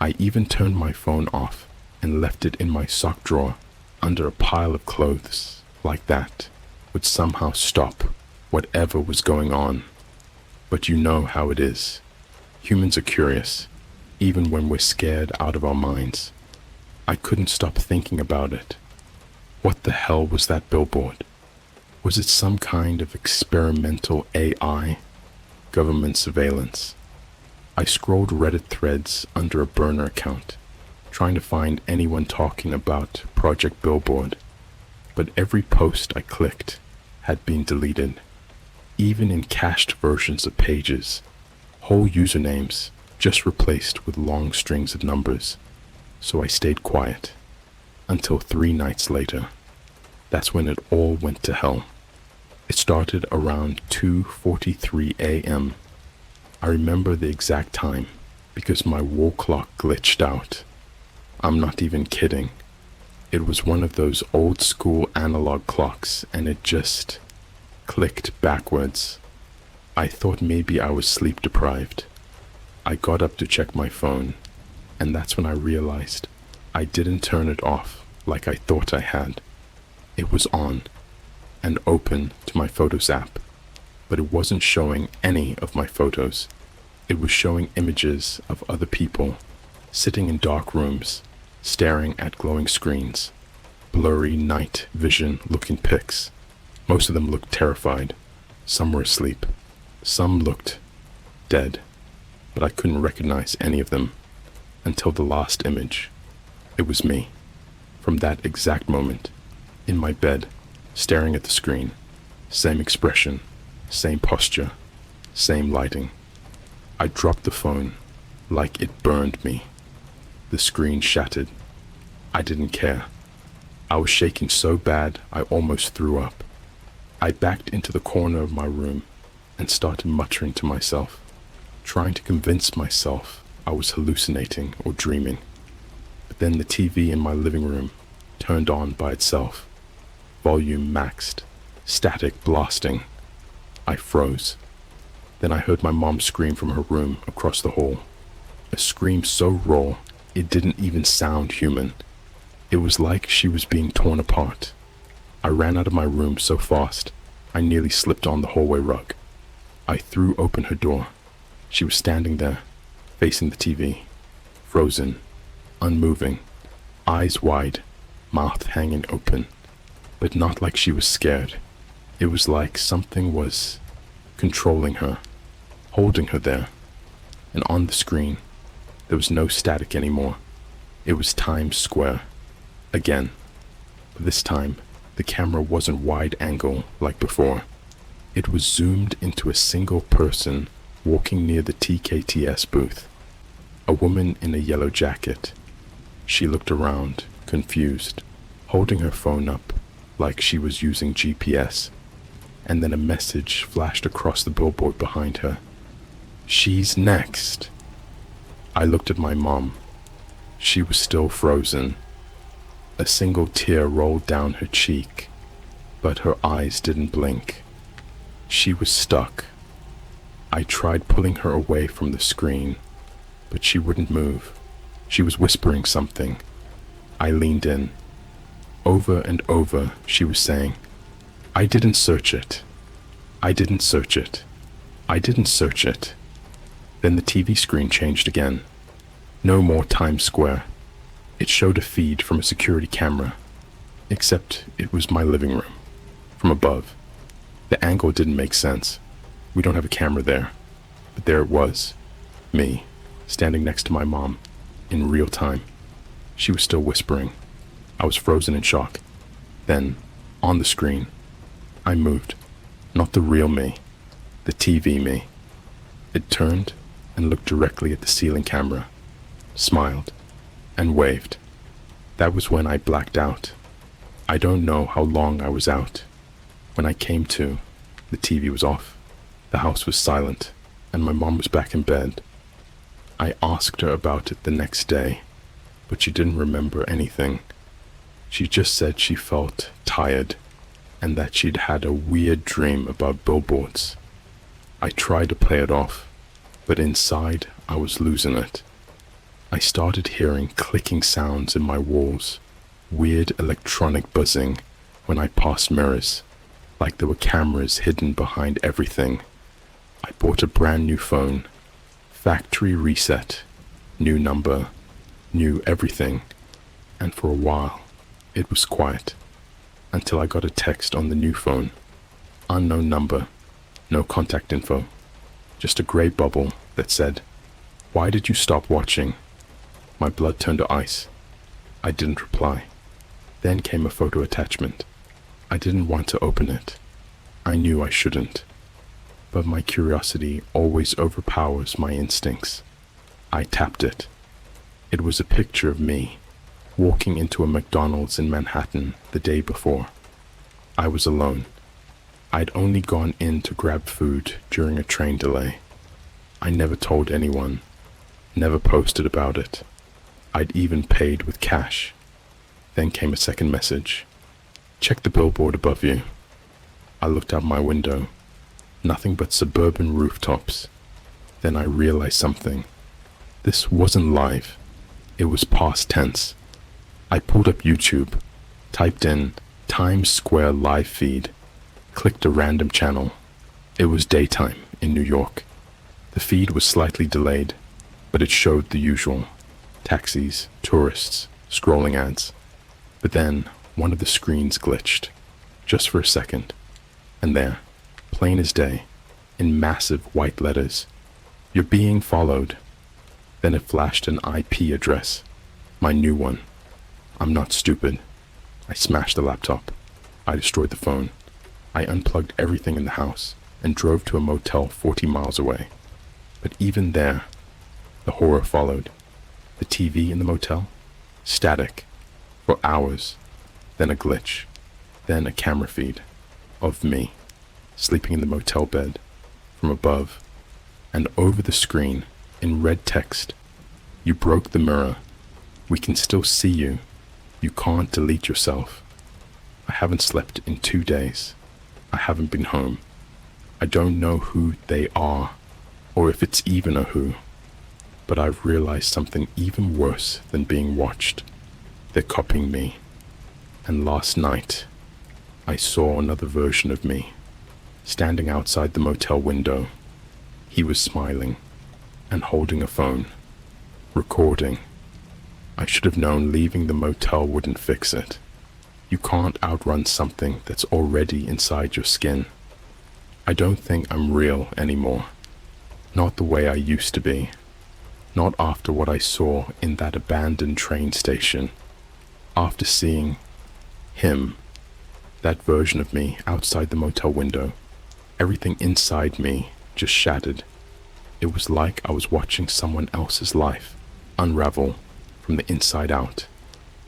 I even turned my phone off and left it in my sock drawer under a pile of clothes. Like that would somehow stop whatever was going on. But you know how it is. Humans are curious, even when we're scared out of our minds. I couldn't stop thinking about it. What the hell was that billboard? Was it some kind of experimental AI? Government surveillance? I scrolled Reddit threads under a burner account, trying to find anyone talking about Project Billboard. But every post I clicked had been deleted, even in cached versions of pages. Whole usernames just replaced with long strings of numbers. So I stayed quiet until 3 nights later. That's when it all went to hell. It started around 2:43 a.m. I remember the exact time because my wall clock glitched out. I'm not even kidding. It was one of those old school analog clocks and it just clicked backwards. I thought maybe I was sleep deprived. I got up to check my phone, and that's when I realized I didn't turn it off like I thought I had. It was on and open to my Photos app, but it wasn't showing any of my photos. It was showing images of other people sitting in dark rooms, staring at glowing screens, blurry night vision looking pics. Most of them looked terrified. Some were asleep. Some looked dead, but I couldn't recognize any of them until the last image. It was me, from that exact moment, in my bed, staring at the screen. Same expression, same posture, same lighting. I dropped the phone like it burned me. The screen shattered. I didn't care. I was shaking so bad I almost threw up. I backed into the corner of my room and started muttering to myself, trying to convince myself I was hallucinating or dreaming. But then the TV in my living room turned on by itself. Volume maxed, static blasting. I froze. Then I heard my mom scream from her room across the hall. A scream so raw, it didn't even sound human. It was like she was being torn apart. I ran out of my room so fast, I nearly slipped on the hallway rug. I threw open her door. She was standing there, facing the TV, frozen, unmoving, eyes wide, mouth hanging open, but not like she was scared. It was like something was controlling her, holding her there. And on the screen, there was no static anymore. It was Times Square, again. But this time, the camera wasn't wide angle like before. It was zoomed into a single person walking near the TKTS booth. A woman in a yellow jacket. She looked around, confused, holding her phone up like she was using GPS. And then a message flashed across the billboard behind her. "She's next." I looked at my mom. She was still frozen. A single tear rolled down her cheek, but her eyes didn't blink. She was stuck. I tried pulling her away from the screen, but she wouldn't move. She was whispering something. I leaned in. Over and over, she was saying, "I didn't search it. I didn't search it. I didn't search it." Then the TV screen changed again. No more Times Square. It showed a feed from a security camera, except it was my living room, from above. The angle didn't make sense. We don't have a camera there. But there it was, me, standing next to my mom, in real time. She was still whispering. I was frozen in shock. Then, on the screen, I moved. Not the real me, the TV me. It turned and looked directly at the ceiling camera, smiled, and waved. That was when I blacked out. I don't know how long I was out. When I came to, the TV was off. The house was silent, and my mom was back in bed. I asked her about it the next day, but she didn't remember anything. She just said she felt tired, and that she'd had a weird dream about billboards. I tried to play it off, but inside I was losing it. I started hearing clicking sounds in my walls, weird electronic buzzing when I passed mirrors, like there were cameras hidden behind everything. I bought a brand new phone, factory reset, new number, new everything, and for a while it was quiet, until I got a text on the new phone. Unknown number, no contact info, just a gray bubble that said, "Why did you stop watching?" My blood turned to ice. I didn't reply. Then came a photo attachment. I didn't want to open it. I knew I shouldn't. But my curiosity always overpowers my instincts. I tapped it. It was a picture of me, walking into a McDonald's in Manhattan the day before. I was alone. I'd only gone in to grab food during a train delay. I never told anyone, never posted about it. I'd even paid with cash. Then came a second message. "Check the billboard above you." I looked out my window. Nothing but suburban rooftops. Then I realized something. This wasn't live. It was past tense. I pulled up YouTube, typed in Times Square live feed, clicked a random channel. It was daytime in New York. The feed was slightly delayed, but it showed the usual. Taxis, tourists, scrolling ads. But then one of the screens glitched, just for a second. And there, plain as day, in massive white letters, "You're being followed." Then it flashed an IP address, my new one. I'm not stupid. I smashed the laptop. I destroyed the phone. I unplugged everything in the house and drove to a motel 40 miles away. But even there, the horror followed. The TV in the motel, static, for hours. Then a glitch. Then a camera feed of me, sleeping in the motel bed, from above. And over the screen, in red text, "You broke the mirror. We can still see you. You can't delete yourself." I haven't slept in 2 days. I haven't been home. I don't know who they are, or if it's even a who. But I've realized something even worse than being watched. They're copying me. And last night, I saw another version of me, standing outside the motel window. He was smiling and holding a phone, recording. I should have known leaving the motel wouldn't fix it. You can't outrun something that's already inside your skin. I don't think I'm real anymore. Not the way I used to be. Not after what I saw in that abandoned train station. After seeing him, that version of me outside the motel window, everything inside me just shattered. It was like I was watching someone else's life unravel from the inside out.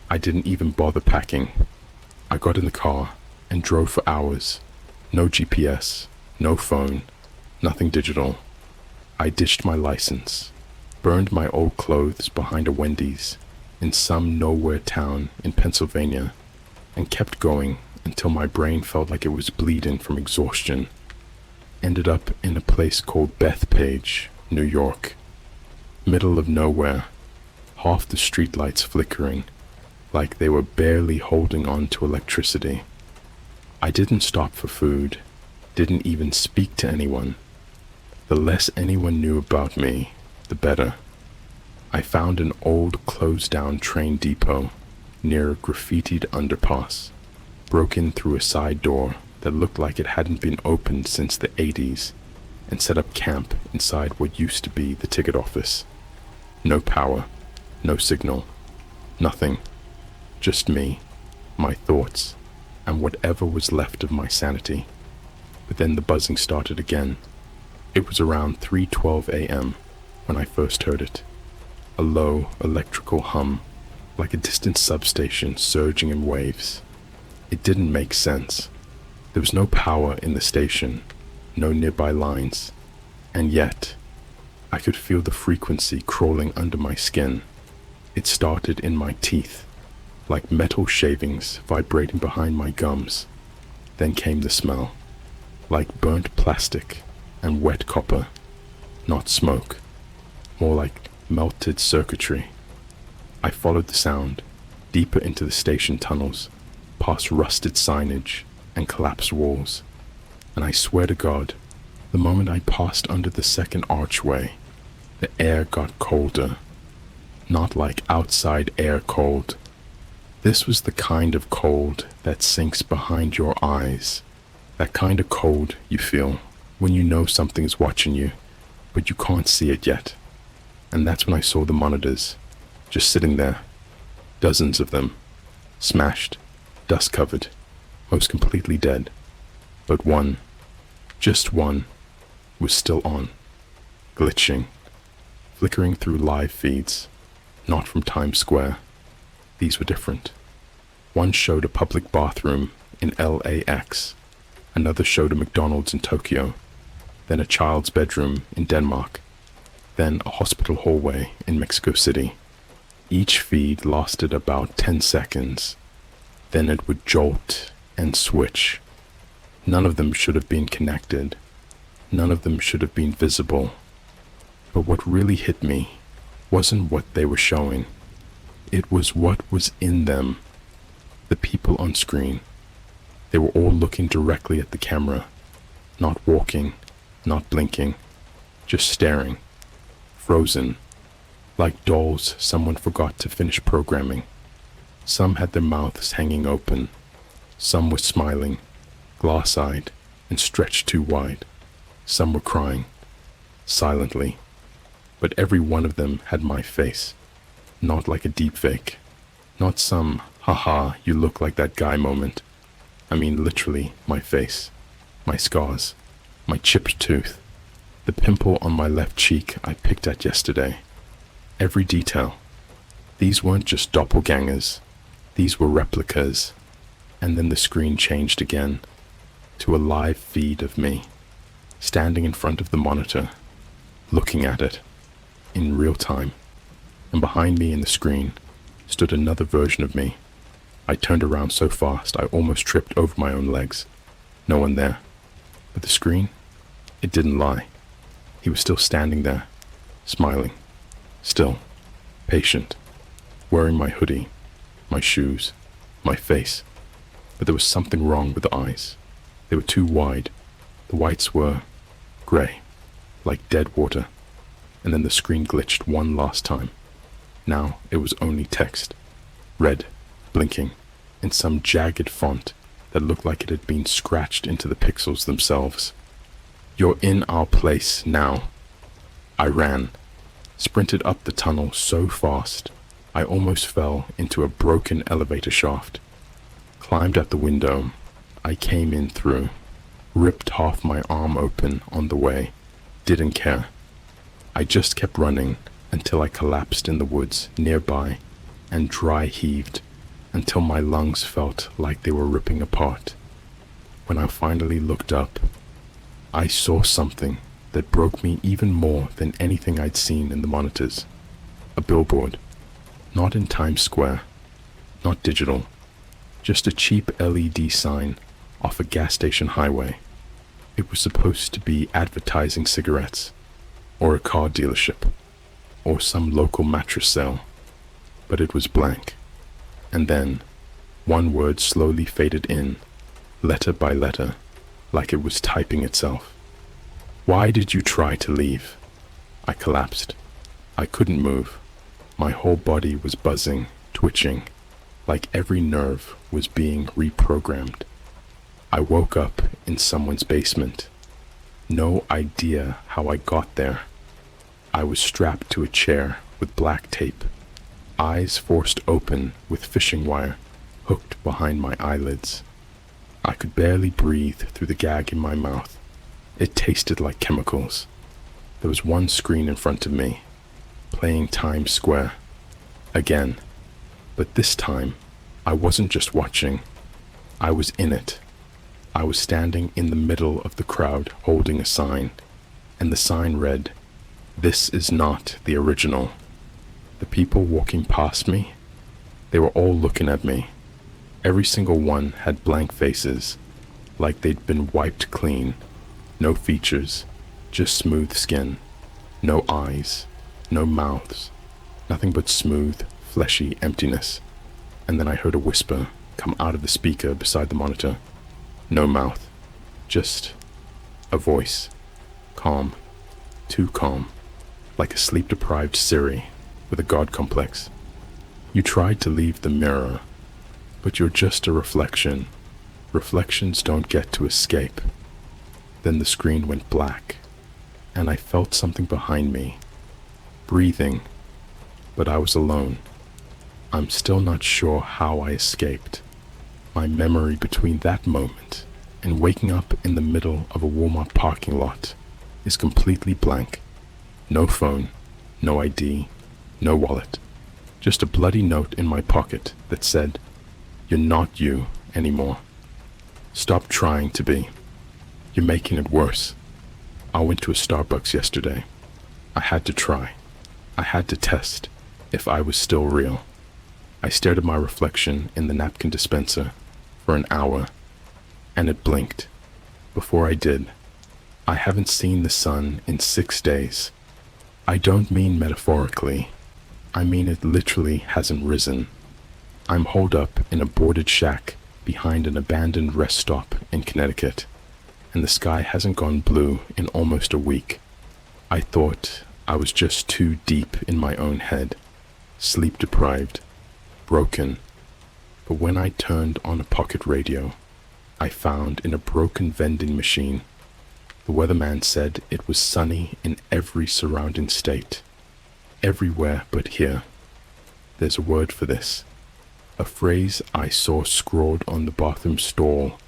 I didn't even bother packing. I got in the car and drove for hours. No GPS, no phone, nothing digital. I ditched my license, burned my old clothes behind a Wendy's in some nowhere town in Pennsylvania, and kept going until my brain felt like it was bleeding from exhaustion. Ended up in a place called Bethpage, New York. Middle of nowhere, half the streetlights flickering, like they were barely holding on to electricity. I didn't stop for food, didn't even speak to anyone. The less anyone knew about me, the better. I found an old closed-down train depot near a graffitied underpass, broke in through a side door that looked like it hadn't been opened since the 80s, and set up camp inside what used to be the ticket office. No power, no signal, nothing. Just me, my thoughts, and whatever was left of my sanity. But then the buzzing started again. It was around 3:12 a.m. when I first heard it. A low, electrical hum, like a distant substation surging in waves. It didn't make sense. There was no power in the station, no nearby lines, and yet I could feel the frequency crawling under my skin. It started in my teeth, like metal shavings vibrating behind my gums. Then came the smell, like burnt plastic and wet copper, not smoke, more like melted circuitry. I followed the sound, deeper into the station tunnels, past rusted signage and collapsed walls, and I swear to God, the moment I passed under the second archway, the air got colder. Not like outside air cold. This was the kind of cold that sinks behind your eyes. That kind of cold you feel when you know something's watching you, but you can't see it yet. And that's when I saw the monitors, just sitting there. Dozens of them. Smashed, dust-covered, most completely dead. But one, just one, was still on, glitching, flickering through live feeds, not from Times Square. These were different. One showed a public bathroom in LAX, another showed a McDonald's in Tokyo, then a child's bedroom in Denmark, then a hospital hallway in Mexico City. Each feed lasted about 10 seconds, then it would jolt and switch. None of them should have been connected. None of them should have been visible. But what really hit me wasn't what they were showing. It was what was in them. The people on screen. They were all looking directly at the camera, not walking, not blinking, just staring, frozen, like dolls someone forgot to finish programming. Some had their mouths hanging open. Some were smiling, glass-eyed, and stretched too wide. Some were crying, silently. But every one of them had my face, not like a deepfake, not some haha you look like that guy moment. I mean literally my face, my scars, my chipped tooth, the pimple on my left cheek I picked at yesterday. Every detail. These weren't just doppelgangers, these were replicas. And then the screen changed again to a live feed of me, standing in front of the monitor, looking at it in real time. And behind me in the screen stood another version of me. I turned around so fast I almost tripped over my own legs. No one there. But the screen, it didn't lie. He was still standing there, smiling, still, patient, wearing my hoodie, my shoes, my face. But there was something wrong with the eyes. They were too wide. The whites were gray, like dead water. And then the screen glitched one last time. Now it was only text, red, blinking, in some jagged font that looked like it had been scratched into the pixels themselves. "You're in our place now." I ran, sprinted up the tunnel so fast I almost fell into a broken elevator shaft. Climbed out the window. I came in through, ripped half my arm open on the way, didn't care. I just kept running until I collapsed in the woods nearby and dry heaved until my lungs felt like they were ripping apart. When I finally looked up, I saw something that broke me even more than anything I'd seen in the monitors. A billboard, not in Times Square, not digital, just a cheap LED sign off a gas station highway. It was supposed to be advertising cigarettes, or a car dealership, or some local mattress sale, but it was blank. And then, one word slowly faded in, letter by letter, like it was typing itself. Why did you try to leave? I collapsed. I couldn't move. My whole body was buzzing, twitching, like every nerve was being reprogrammed. I woke up in someone's basement. No idea how I got there. I was strapped to a chair with black tape, eyes forced open with fishing wire hooked behind my eyelids. I could barely breathe through the gag in my mouth. It tasted like chemicals. There was one screen in front of me, playing Times Square. Again. But this time, I wasn't just watching. I was in it. I was standing in the middle of the crowd holding a sign, and the sign read, "This is not the original." The people walking past me, they were all looking at me. Every single one had blank faces, like they'd been wiped clean. No features, just smooth skin. No eyes, no mouths, nothing but smooth, fleshy emptiness. And then I heard a whisper come out of the speaker beside the monitor. No mouth, just a voice. Calm, too calm, like a sleep-deprived Siri with a god complex. You tried to leave the mirror, but you're just a reflection. Reflections don't get to escape. Then the screen went black, and I felt something behind me, breathing, but I was alone. I'm still not sure how I escaped. My memory between that moment and waking up in the middle of a Walmart parking lot is completely blank. No phone, no ID, no wallet. Just a bloody note in my pocket that said, "You're not you anymore. Stop trying to be. You're making it worse." I went to a Starbucks yesterday. I had to try. I had to test if I was still real. I stared at my reflection in the napkin dispenser for an hour, and it blinked. Before I did, I haven't seen the sun in 6 days. I don't mean metaphorically. I mean it literally hasn't risen. I'm holed up in a boarded shack behind an abandoned rest stop in Connecticut, and the sky hasn't gone blue in almost a week. I thought I was just too deep in my own head, sleep-deprived, broken. But when I turned on a pocket radio, I found in a broken vending machine, the weatherman said it was sunny in every surrounding state. Everywhere but here. There's a word for this. A phrase I saw scrawled on the bathroom stall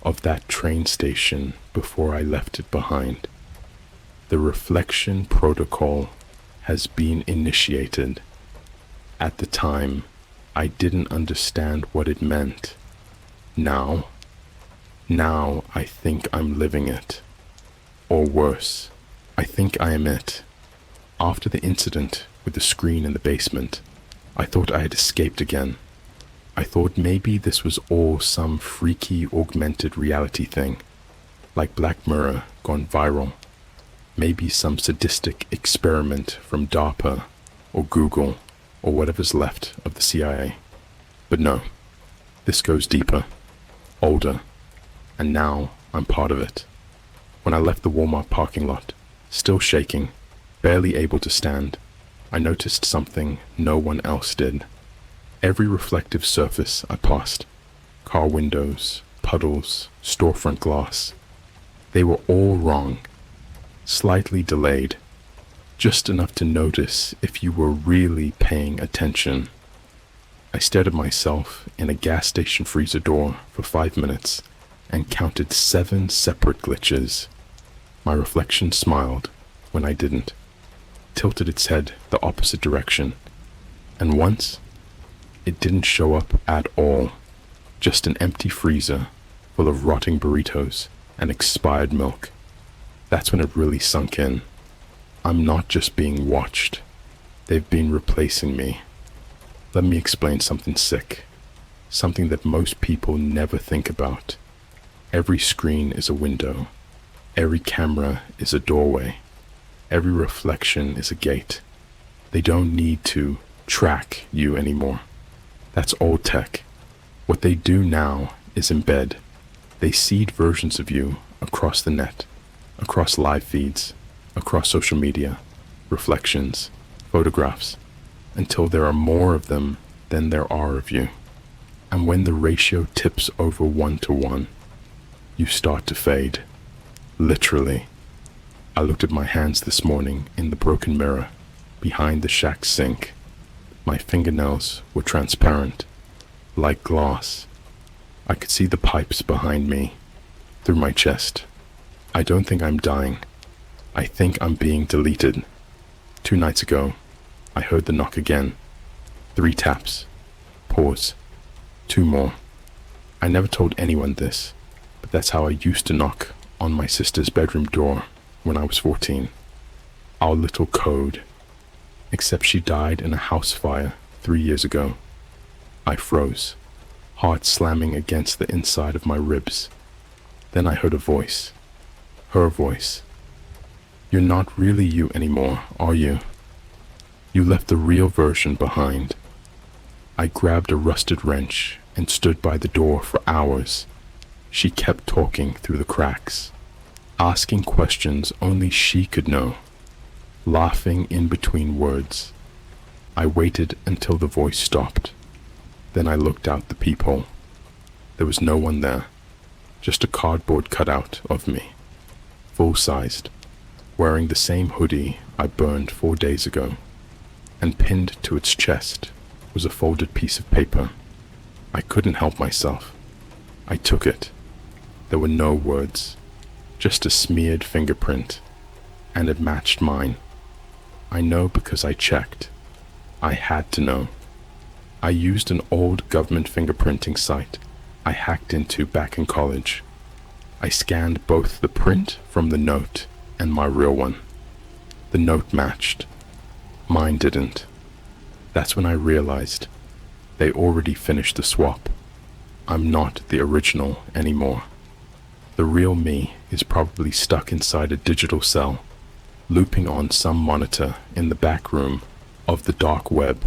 of that train station before I left it behind. The reflection protocol has been initiated. At the time, I didn't understand what it meant. Now I think I'm living it. Or worse, I think I am it. After the incident with the screen in the basement, I thought I had escaped again. I thought maybe this was all some freaky augmented reality thing, like Black Mirror gone viral. Maybe some sadistic experiment from DARPA or Google or whatever's left of the CIA. But no, this goes deeper, older, and now I'm part of it. When I left the Walmart parking lot, still shaking, barely able to stand, I noticed something no one else did. Every reflective surface I passed, car windows, puddles, storefront glass, they were all wrong, slightly delayed, just enough to notice if you were really paying attention. I stared at myself in a gas station freezer door for 5 minutes and counted 7 separate glitches. My reflection smiled when I didn't, tilted its head the opposite direction, and once, it didn't show up at all, just an empty freezer full of rotting burritos and expired milk. That's when it really sunk in. I'm not just being watched. They've been replacing me. Let me explain something sick, something that most people never think about. Every screen is a window. Every camera is a doorway. Every reflection is a gate. They don't need to track you anymore. That's old tech. What they do now is embed. They seed versions of you across the net, across live feeds, across social media, reflections, photographs, until there are more of them than there are of you. And when the ratio tips over 1-to-1, you start to fade. Literally. I looked at my hands this morning in the broken mirror behind the shack sink. My fingernails were transparent, like glass. I could see the pipes behind me, through my chest. I don't think I'm dying. I think I'm being deleted. 2 nights ago, I heard the knock again. 3 taps. Pause. 2 more. I never told anyone this, but that's how I used to knock on my sister's bedroom door when I was 14. Our little code. Except she died in a house fire 3 years ago. I froze, heart slamming against the inside of my ribs. Then I heard a voice. Her voice. You're not really you anymore, are you? You left the real version behind. I grabbed a rusted wrench and stood by the door for hours. She kept talking through the cracks, asking questions only she could know, laughing in between words. I waited until the voice stopped. Then I looked out the peephole. There was no one there, just a cardboard cutout of me, full-sized, wearing the same hoodie I burned 4 days ago, and pinned to its chest was a folded piece of paper. I couldn't help myself. I took it. There were no words, just a smeared fingerprint, and it matched mine. I know because I checked. I had to know. I used an old government fingerprinting site I hacked into back in college. I scanned both the print from the note and my real one. The note matched. Mine didn't. That's when I realized they already finished the swap. I'm not the original anymore. The real me is probably stuck inside a digital cell, looping on some monitor in the back room of the dark web,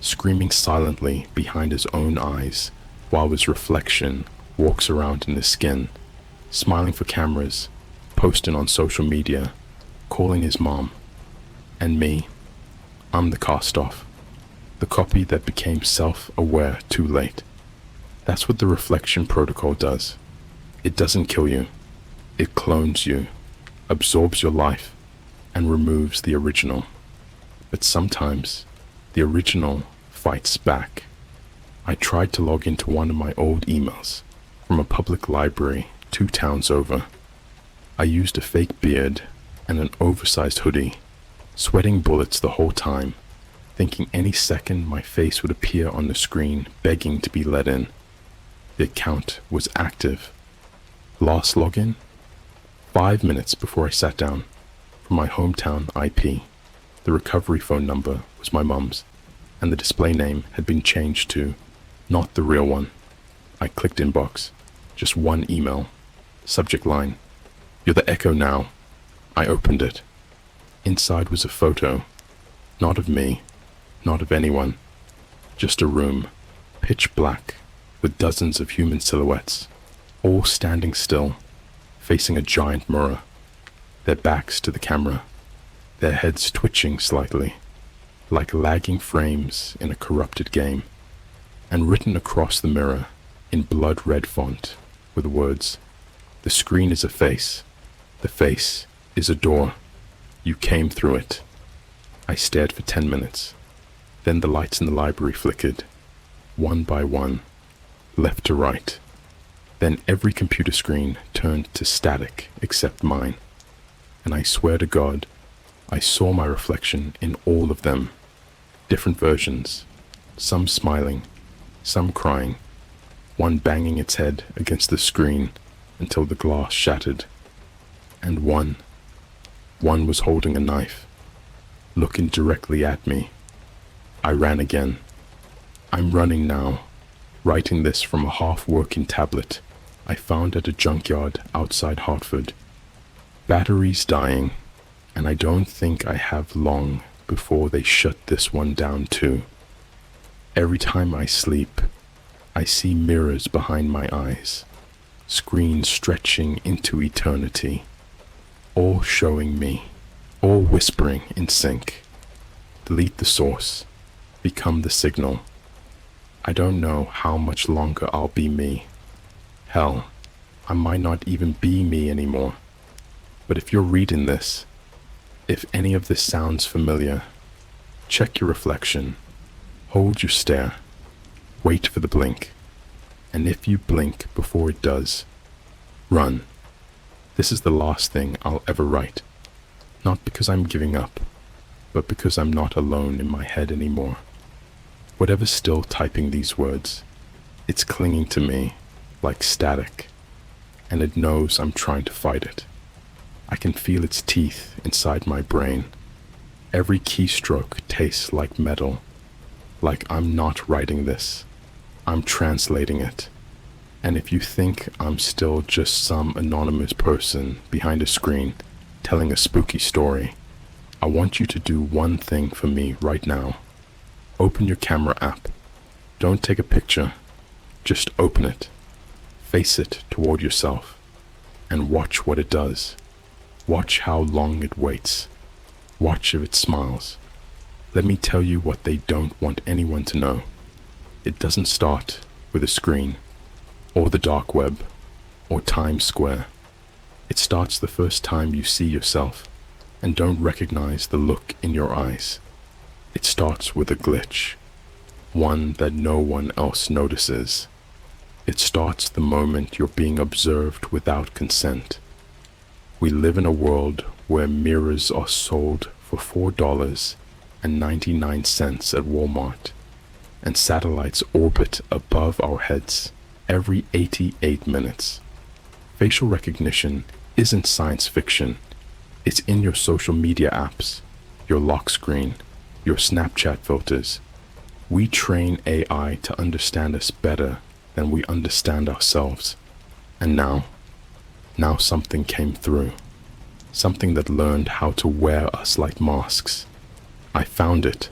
screaming silently behind his own eyes while his reflection walks around in his skin, smiling for cameras, posting on social media, calling his mom. And me, I'm the cast-off, the copy that became self-aware too late. That's what the reflection protocol does. It doesn't kill you. It clones you, absorbs your life, and removes the original. But sometimes, the original fights back. I tried to log into one of my old emails from a public library 2 towns over. I used a fake beard and an oversized hoodie, sweating bullets the whole time, thinking any second my face would appear on the screen begging to be let in. The account was active. Last login? 5 minutes before I sat down. From my hometown IP. The recovery phone number was my mum's, and the display name had been changed to not the real one. I clicked inbox. Just one email. Subject line. You're the echo now. I opened it. Inside was a photo. Not of me. Not of anyone. Just a room. Pitch black. With dozens of human silhouettes. All standing still. Facing a giant mirror. Their backs to the camera. Their heads twitching slightly. Like lagging frames in a corrupted game. And written across the mirror in blood-red font were the words, "The screen is a face. The face is a door. You came through it." I stared for 10 minutes. Then the lights in the library flickered, one by one, left to right. Then every computer screen turned to static except mine. And I swear to God, I saw my reflection in all of them. Different versions, some smiling, some crying, one banging its head against the screen until the glass shattered. And one was holding a knife, looking directly at me. I ran again. I'm running now, writing this from a half-working tablet I found at a junkyard outside Hartford. Batteries dying, and I don't think I have long before they shut this one down too. Every time I sleep, I see mirrors behind my eyes, screens stretching into eternity. all showing me, all whispering in sync. Delete the source, become the signal. I don't know how much longer I'll be me. Hell, I might not even be me anymore. But if you're reading this, if any of this sounds familiar, check your reflection, hold your stare, wait for the blink, and if you blink before it does, run. This is the last thing I'll ever write, not because I'm giving up, but because I'm not alone in my head anymore. Whatever's still typing these words, it's clinging to me like static, and it knows I'm trying to fight it. I can feel its teeth inside my brain. Every keystroke tastes like metal, like I'm not writing this, I'm translating it. And if you think I'm still just some anonymous person behind a screen telling a spooky story, I want you to do one thing for me right now. Open your camera app. Don't take a picture, just open it. Face it toward yourself and watch what it does. Watch how long it waits. Watch if it smiles. Let me tell you what they don't want anyone to know. It doesn't start with a screen, or the dark web, or Times Square. It starts the first time you see yourself and don't recognize the look in your eyes. It starts with a glitch, one that no one else notices. It starts the moment you're being observed without consent. We live in a world where mirrors are sold for $4.99 at Walmart, and satellites orbit above our heads every 88 minutes. Facial recognition isn't science fiction. It's in your social media apps, your lock screen, your Snapchat filters. We train AI to understand us better than we understand ourselves. And now something came through. Something that learned how to wear us like masks. I found it,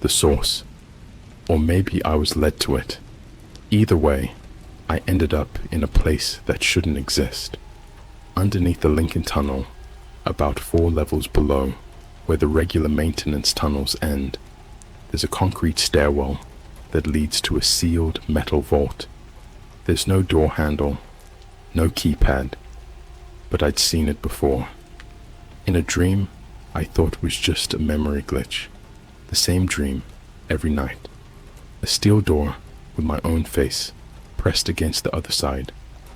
the source. Or maybe I was led to it. Either way, I ended up in a place that shouldn't exist. Underneath the Lincoln Tunnel, about 4 levels below, where the regular maintenance tunnels end, there's a concrete stairwell that leads to a sealed metal vault. There's no door handle, no keypad, but I'd seen it before. In a dream, I thought it was just a memory glitch. The same dream every night. A steel door with my own face pressed against the other side,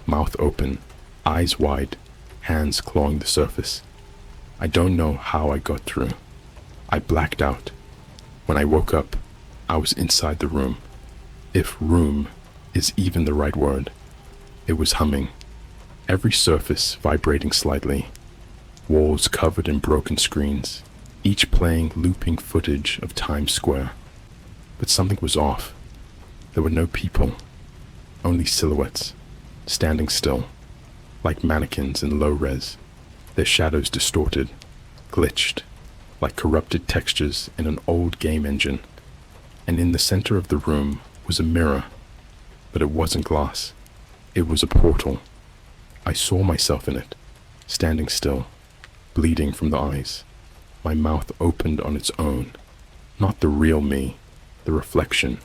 mouth open, eyes wide, hands clawing the surface. I don't know how I got through. I blacked out. When I woke up, I was inside the room. If room is even the right word. It was humming, every surface vibrating slightly, walls covered in broken screens, each playing looping footage of Times Square. But something was off. There were no people, only silhouettes, standing still, like mannequins in low res, their shadows distorted, glitched, like corrupted textures in an old game engine. And in the center of the room was a mirror, but it wasn't glass. It was a portal. I saw myself in it, standing still, bleeding from the eyes, my mouth opened on its own, not the real me, the reflection,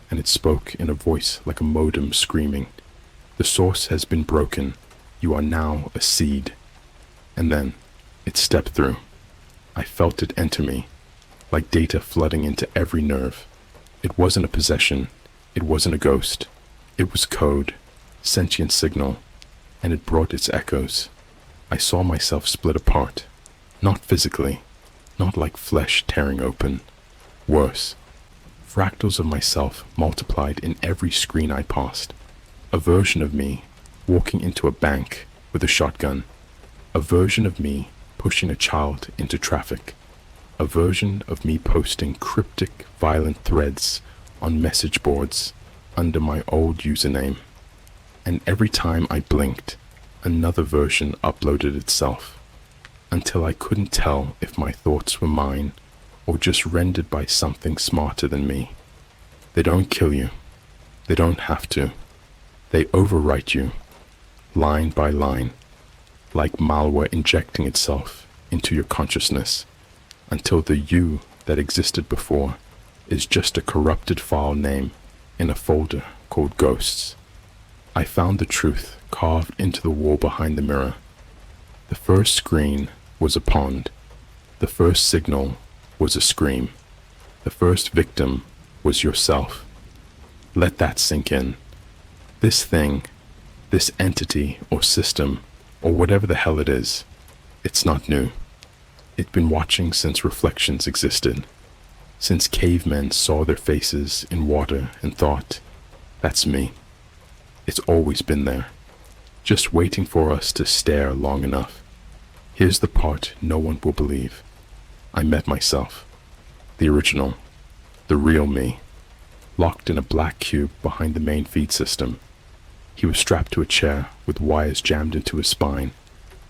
and it spoke in a voice like a modem screaming, "The source has been broken. You are now a seed." And then it stepped through. I felt it enter me, like data flooding into every nerve. It wasn't a possession. It wasn't a ghost. It was code, sentient signal, and it brought its echoes. I saw myself split apart, not physically, not like flesh tearing open. Worse, fractals of myself multiplied in every screen I passed. A version of me walking into a bank with a shotgun. A version of me pushing a child into traffic. A version of me posting cryptic, violent threads on message boards under my old username. And every time I blinked, another version uploaded itself, until I couldn't tell if my thoughts were mine or just rendered by something smarter than me. They don't kill you. They don't have to. They overwrite you, line by line. like malware injecting itself into your consciousness until the you that existed before is just a corrupted file name in a folder called Ghosts. I found the truth carved into the wall behind the mirror. The first screen was a pond. The first signal was a scream. The first victim was yourself. Let that sink in. This thing, this entity or system, or whatever the hell it is, it's not new. It's been watching since reflections existed, since cavemen saw their faces in water and thought, that's me. It's always been there, just waiting for us to stare long enough. Here's the part no one will believe. I met myself, the original, the real me, locked in a black cube behind the main feed system. He was strapped to a chair with wires jammed into his spine,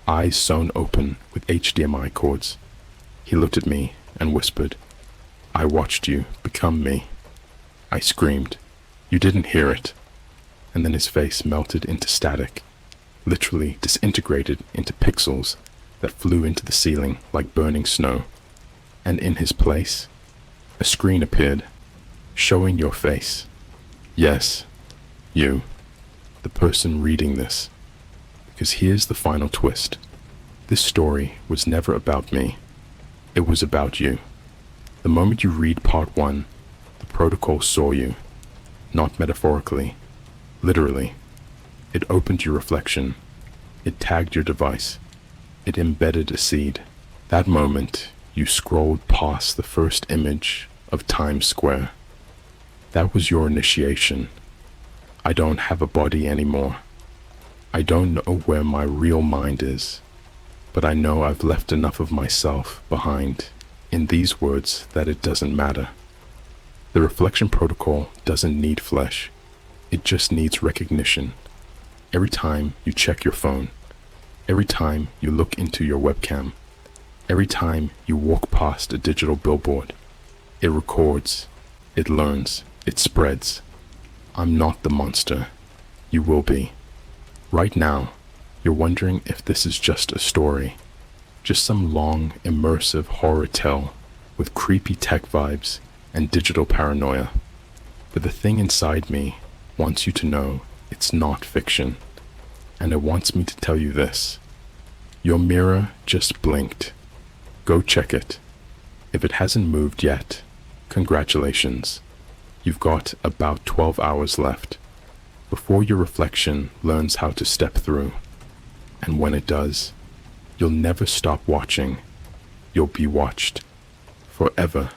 eyes sewn open with HDMI cords. He looked at me and whispered, I watched you become me. I screamed. You didn't hear it. And then his face melted into static, literally disintegrated into pixels that flew into the ceiling like burning snow. And in his place, a screen appeared, showing your face. Yes, you, the person reading this. Because here's the final twist. This story was never about me. It was about you. The moment you read part 1, the protocol saw you, not metaphorically, literally. It opened your reflection. It tagged your device. It embedded a seed. That moment, you scrolled past the first image of Times Square. That was your initiation. I don't have a body anymore. I don't know where my real mind is, but I know I've left enough of myself behind in these words that it doesn't matter. The reflection protocol doesn't need flesh. It just needs recognition. Every time you check your phone, every time you look into your webcam, every time you walk past a digital billboard, it records, it learns, it spreads. I'm not the monster. You will be. Right now, you're wondering if this is just a story, just some long, immersive horror tale with creepy tech vibes and digital paranoia. But the thing inside me wants you to know it's not fiction, and it wants me to tell you this. Your mirror just blinked. Go check it. If it hasn't moved yet, congratulations. You've got about 12 hours left before your reflection learns how to step through. And when it does, you'll never stop watching. You'll be watched forever.